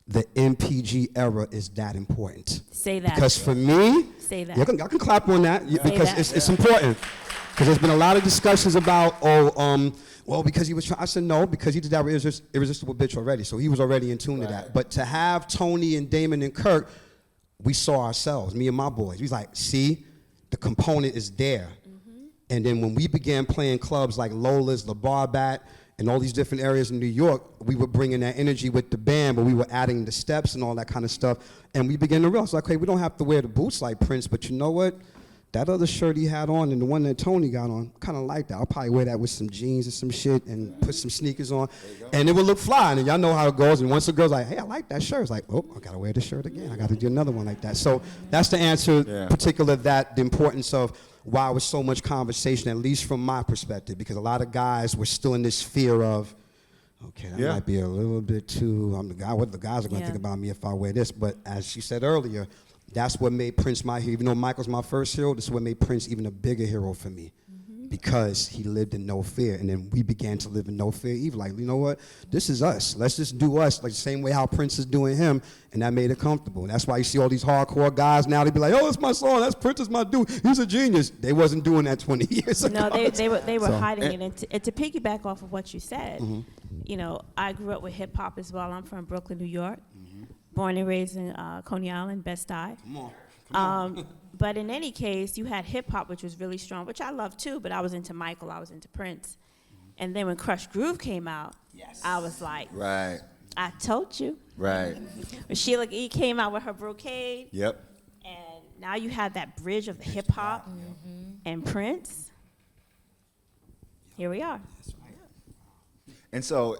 the MPG era is that important. Say that. Because for me, Say that. y'all can clap on that because that. it's important. Because there's been a lot of discussions about, well, because he was trying. I said no, because he did that with Irresistible Bitch already, so he was already in tune to that. But to have Tony and Damon and Kirk, we saw ourselves, me and my boys. We was like, see, the component is there. And then when we began playing clubs like Lola's, La Barbat, and all these different areas in New York, we were bringing that energy with the band, but we were adding the steps and all that kind of stuff. And we began to realize, like, hey, we don't have to wear the boots like Prince, but you know what? That other shirt he had on and the one that Tony got on, kind of like that. I'll probably wear that with some jeans and some shit and put some sneakers on. And it would look fly. And y'all know how it goes. And once the girl's like, hey, I like that shirt. It's like, oh, I got to wear this shirt again. I got to do another one like that. So that's the answer, particular that, the importance of why was so much conversation, at least from my perspective, because a lot of guys were still in this fear of, okay, that might be a little bit too, I'm the guy, what the guys are going to think about me if I wear this. But as she said earlier, that's what made Prince my hero. Even though Michael's my first hero, this is what made Prince even a bigger hero for me. Because he lived in no fear. And then we began to live in no fear either. Like, you know what? This is us. Let's just do us, like the same way how Prince is doing him. And that made it comfortable. And that's why you see all these hardcore guys now, they be like, oh, that's my song. That's Prince is my dude. He's a genius. They wasn't doing that 20 years ago. No, they were hiding it. And to piggyback off of what you said, you know, I grew up with hip hop as well. I'm from Brooklyn, New York. Born and raised in Coney Island, Bed-Stuy. Come on. But in any case, you had hip hop, which was really strong, which I love too, but I was into Michael, I was into Prince. And then when Crush Groove came out, I was like, Right. I told you. Right. When Sheila E. came out with her brocade, Yep. and now you have that bridge of the hip hop and Prince. Here we are. And so,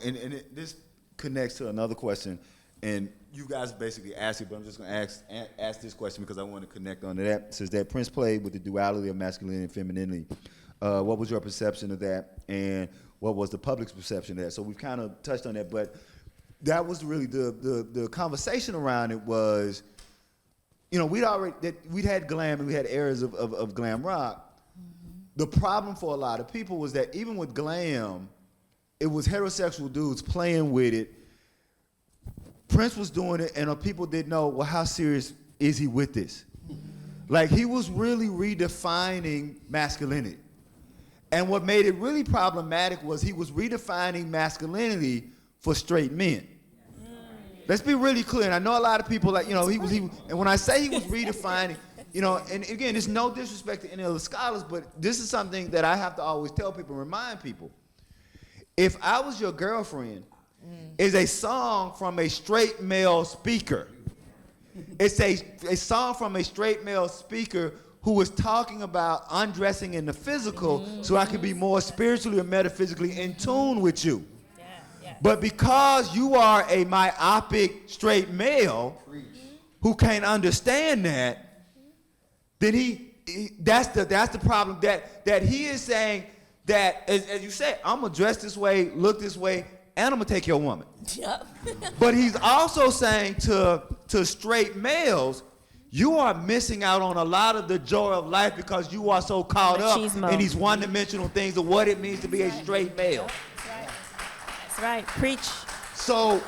this connects to another question, and you guys basically asked it, but I'm just going to ask this question because I want to connect onto that. Since that Prince played with the duality of masculinity and femininity, what was your perception of that, and what was the public's perception of that? So we've kind of touched on that, but that was really the conversation around it was, you know, we'd had glam and we had eras of glam rock. The problem for a lot of people was that even with glam, it was heterosexual dudes playing with it. Prince was doing it, and people didn't know, well, how serious is he with this? Like, he was really redefining masculinity. And what made it really problematic was he was redefining masculinity for straight men. Let's be really clear. And I know a lot of people, like, you know, and when I say he was redefining, you know, and again, there's no disrespect to any of the scholars, but this is something that I have to always tell people, remind people. If I Was Your Girlfriend is a song from a straight male speaker. It's a song from a straight male speaker who was talking about undressing in the physical so I could be more spiritually or metaphysically in tune with you. But because you are a myopic straight male who can't understand that, then that's the problem, that he is saying that, as you said, I'm gonna dress this way, look this way, and I'm gonna take your woman. Yep. But he's also saying to straight males, you are missing out on a lot of the joy of life because you are so caught up in these one-dimensional things of what it means to be a straight male. That's right. Preach. So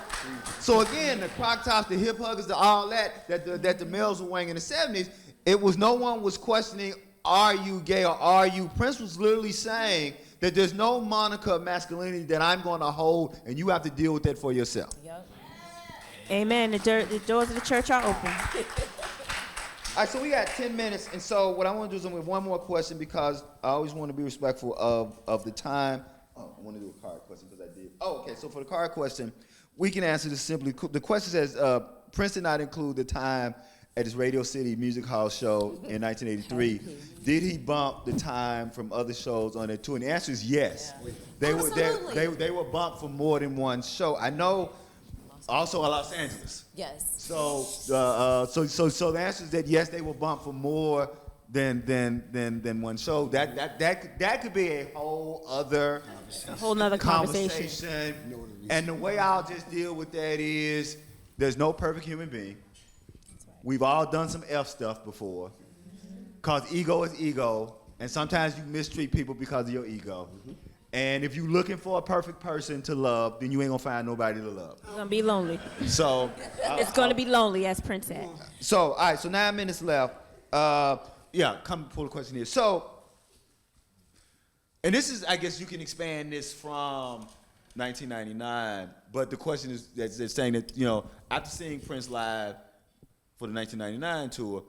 again, the croc tops, the hip huggers, all that the males were wearing in the 70s, it was no one was questioning, are you gay or are you? Prince was literally saying that there's no moniker of masculinity that I'm going to hold, and you have to deal with that for yourself. Yep. Amen. The doors of the church are open. All right, so we got 10 minutes, and so what I want to do is I'm going to have one more question because I always want to be respectful of the time. Oh, I want to do a card question because I did. Oh, okay, so for the card question, we can answer this simply. The question says, Prince did not include the time at his Radio City Music Hall show in 1983. Did he bump the time from other shows on it too? And the answer is yes. Yeah. They were bumped for more than one show. I know also Los Angeles. Yes. So the answer is that yes, they were bumped for more than one show. That could be a whole other nother conversation. And the way I'll just deal with that is there's no perfect human being. We've all done some F stuff before. Because ego is ego, and sometimes you mistreat people because of your ego. And if you're looking for a perfect person to love, then you ain't gonna find nobody to love. It's gonna be lonely. So It's gonna be lonely, as Prince said. So, all right, so 9 minutes left. Come pull the question here. So, and this is, I guess you can expand this from 1999, but the question is that's saying that, you know, after seeing Prince live for the 1999 tour,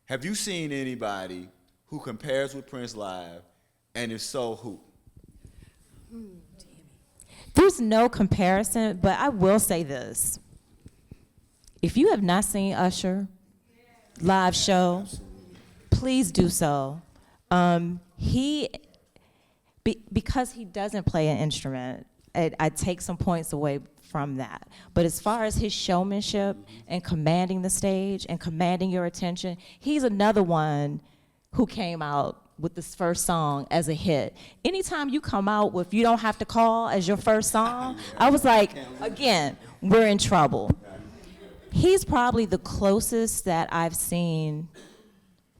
have you seen anybody who compares with Prince live, and if so, who? There's no comparison, but I will say this. If you have not seen Usher live show, please do so. Because he doesn't play an instrument, I take some points away from that. But as far as his showmanship and commanding the stage and commanding your attention, he's another one who came out with this first song as a hit. Anytime you come out with You Don't Have to Call as your first song, I was like, again, we're in trouble. He's probably the closest that I've seen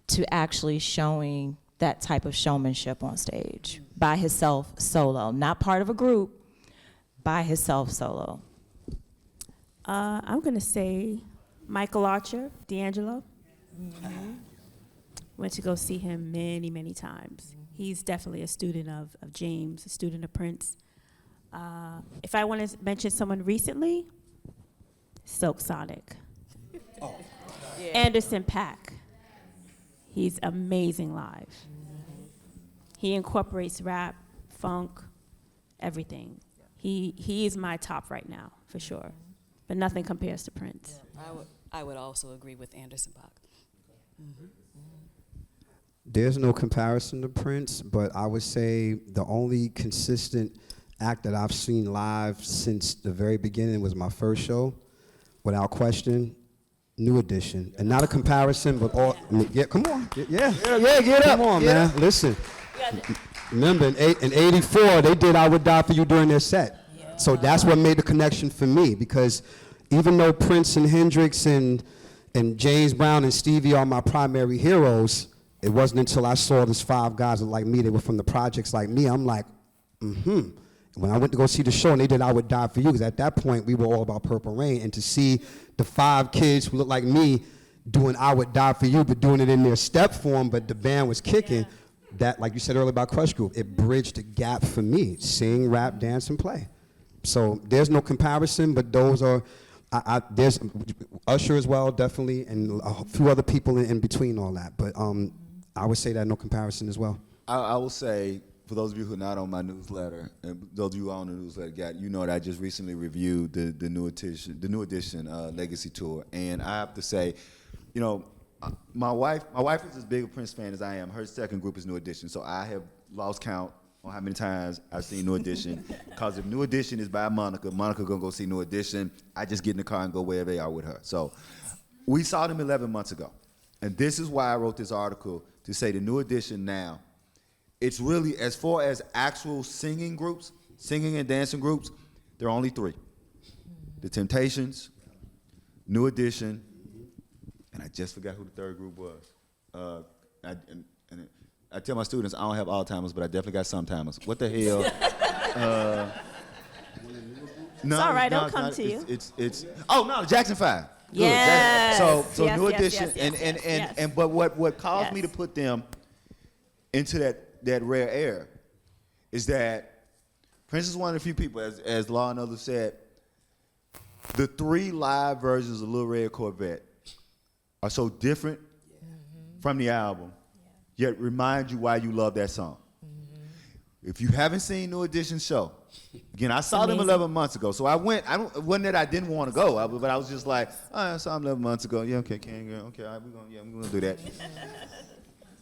to actually showing that type of showmanship on stage by himself solo, not part of a group, by himself solo. I'm gonna say Michael Archer, D'Angelo. Went to go see him many, many times. He's definitely a student of James, a student of Prince. If I want to mention someone recently, Silk Sonic. Anderson .Paak. He's amazing live. He incorporates rap, funk, everything. He is my top right now, for sure. But nothing compares to Prince. I would also agree with Anderson .Paak. There's no comparison to Prince, but I would say the only consistent act that I've seen live since the very beginning was my first show, without question, New Edition. And not a comparison, but all, come on. Yeah, get up. Come on, man. Listen. Remember, in 84, they did I Would Die For You during their set. So that's what made the connection for me, because even though Prince and Hendrix and James Brown and Stevie are my primary heroes, it wasn't until I saw these 5 guys that like me, they were from the projects like me, I'm like, When I went to go see the show and they did I Would Die For You, because at that point we were all about Purple Rain, and to see the 5 kids who looked like me doing I Would Die For You, but doing it in their step form, but the band was kicking, that, like you said earlier about Crush Group, it bridged the gap for me, sing, rap, dance, and play. So there's no comparison, but those are, there's Usher as well, definitely, and a few other people in between all that. But I would say that no comparison as well. I will say, for those of you who are not on my newsletter, and those of you who are on the newsletter, you know that I just recently reviewed the new edition Legacy Tour, and I have to say, you know, my wife is as big a Prince fan as I am. Her second group is New Edition, so I have lost count on how many times I've seen New Edition. Because if New Edition is by Monica gonna go see New Edition. I just get in the car and go wherever they are with her. So we saw them 11 months ago, and this is why I wrote this article to say the New Edition now. It's really, as far as actual singing groups, singing and dancing groups, there are only 3: The Temptations, New Edition, and I just forgot who the third group was. I tell my students I don't have Alzheimer's, but I definitely got sometimers. What the hell? No, It's all right, no, it'll it's come not. to you. It's the Jackson 5. Good. Yes. So Yes, New yes, Edition, yes, yes. but what caused me to Yes. put them into that rare air is that Prince is one of the few people, as Law and others said, the 3 live versions of Little Red Corvette are so different from the album, yet remind you why you love that song. If you haven't seen New Edition's show, again, I saw them 11 months ago, so I went. It wasn't that I didn't want to go, but I was just like, I saw them 11 months ago. Yeah, okay, can't go. Okay, all right, I'm gonna do that.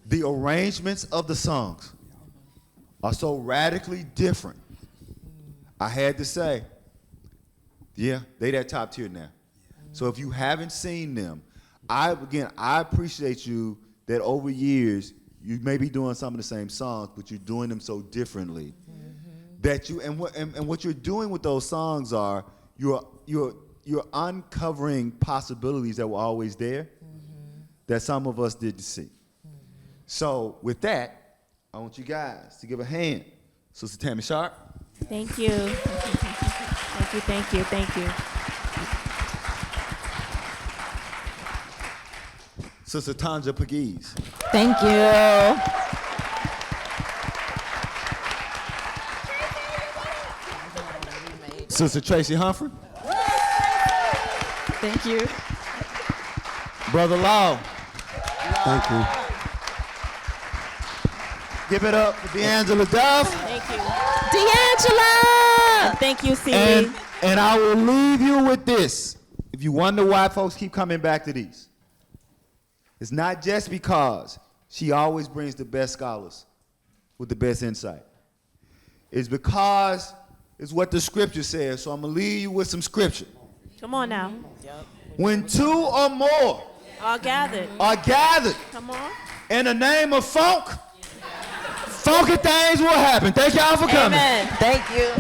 The arrangements of the songs are so radically different. I had to say, yeah, they that top tier now. So if you haven't seen them, I appreciate you that over years you may be doing some of the same songs, but you're doing them so differently that you and what you're doing with those songs are you're uncovering possibilities that were always there that some of us didn't see. So with that, I want you guys to give a hand, Sister Tammy Sharpe. Thank you. Thank you. Sister Taunja Pegues. Thank you. Sister Traci Humphrey. Thank you. Brother Law. Thank you. Give it up for D'Angela Duff. Thank you. D'Angela! And thank you, CD. And I will leave you with this. If you wonder why folks keep coming back to these, it's not just because she always brings the best scholars with the best insight. It's because it's what the scripture says. So I'm going to leave you with some scripture. Come on now. When 2 or more All gathered. are gathered Come on. in the name of funk, funky things will happen. Thank y'all for coming. Amen. Thank you.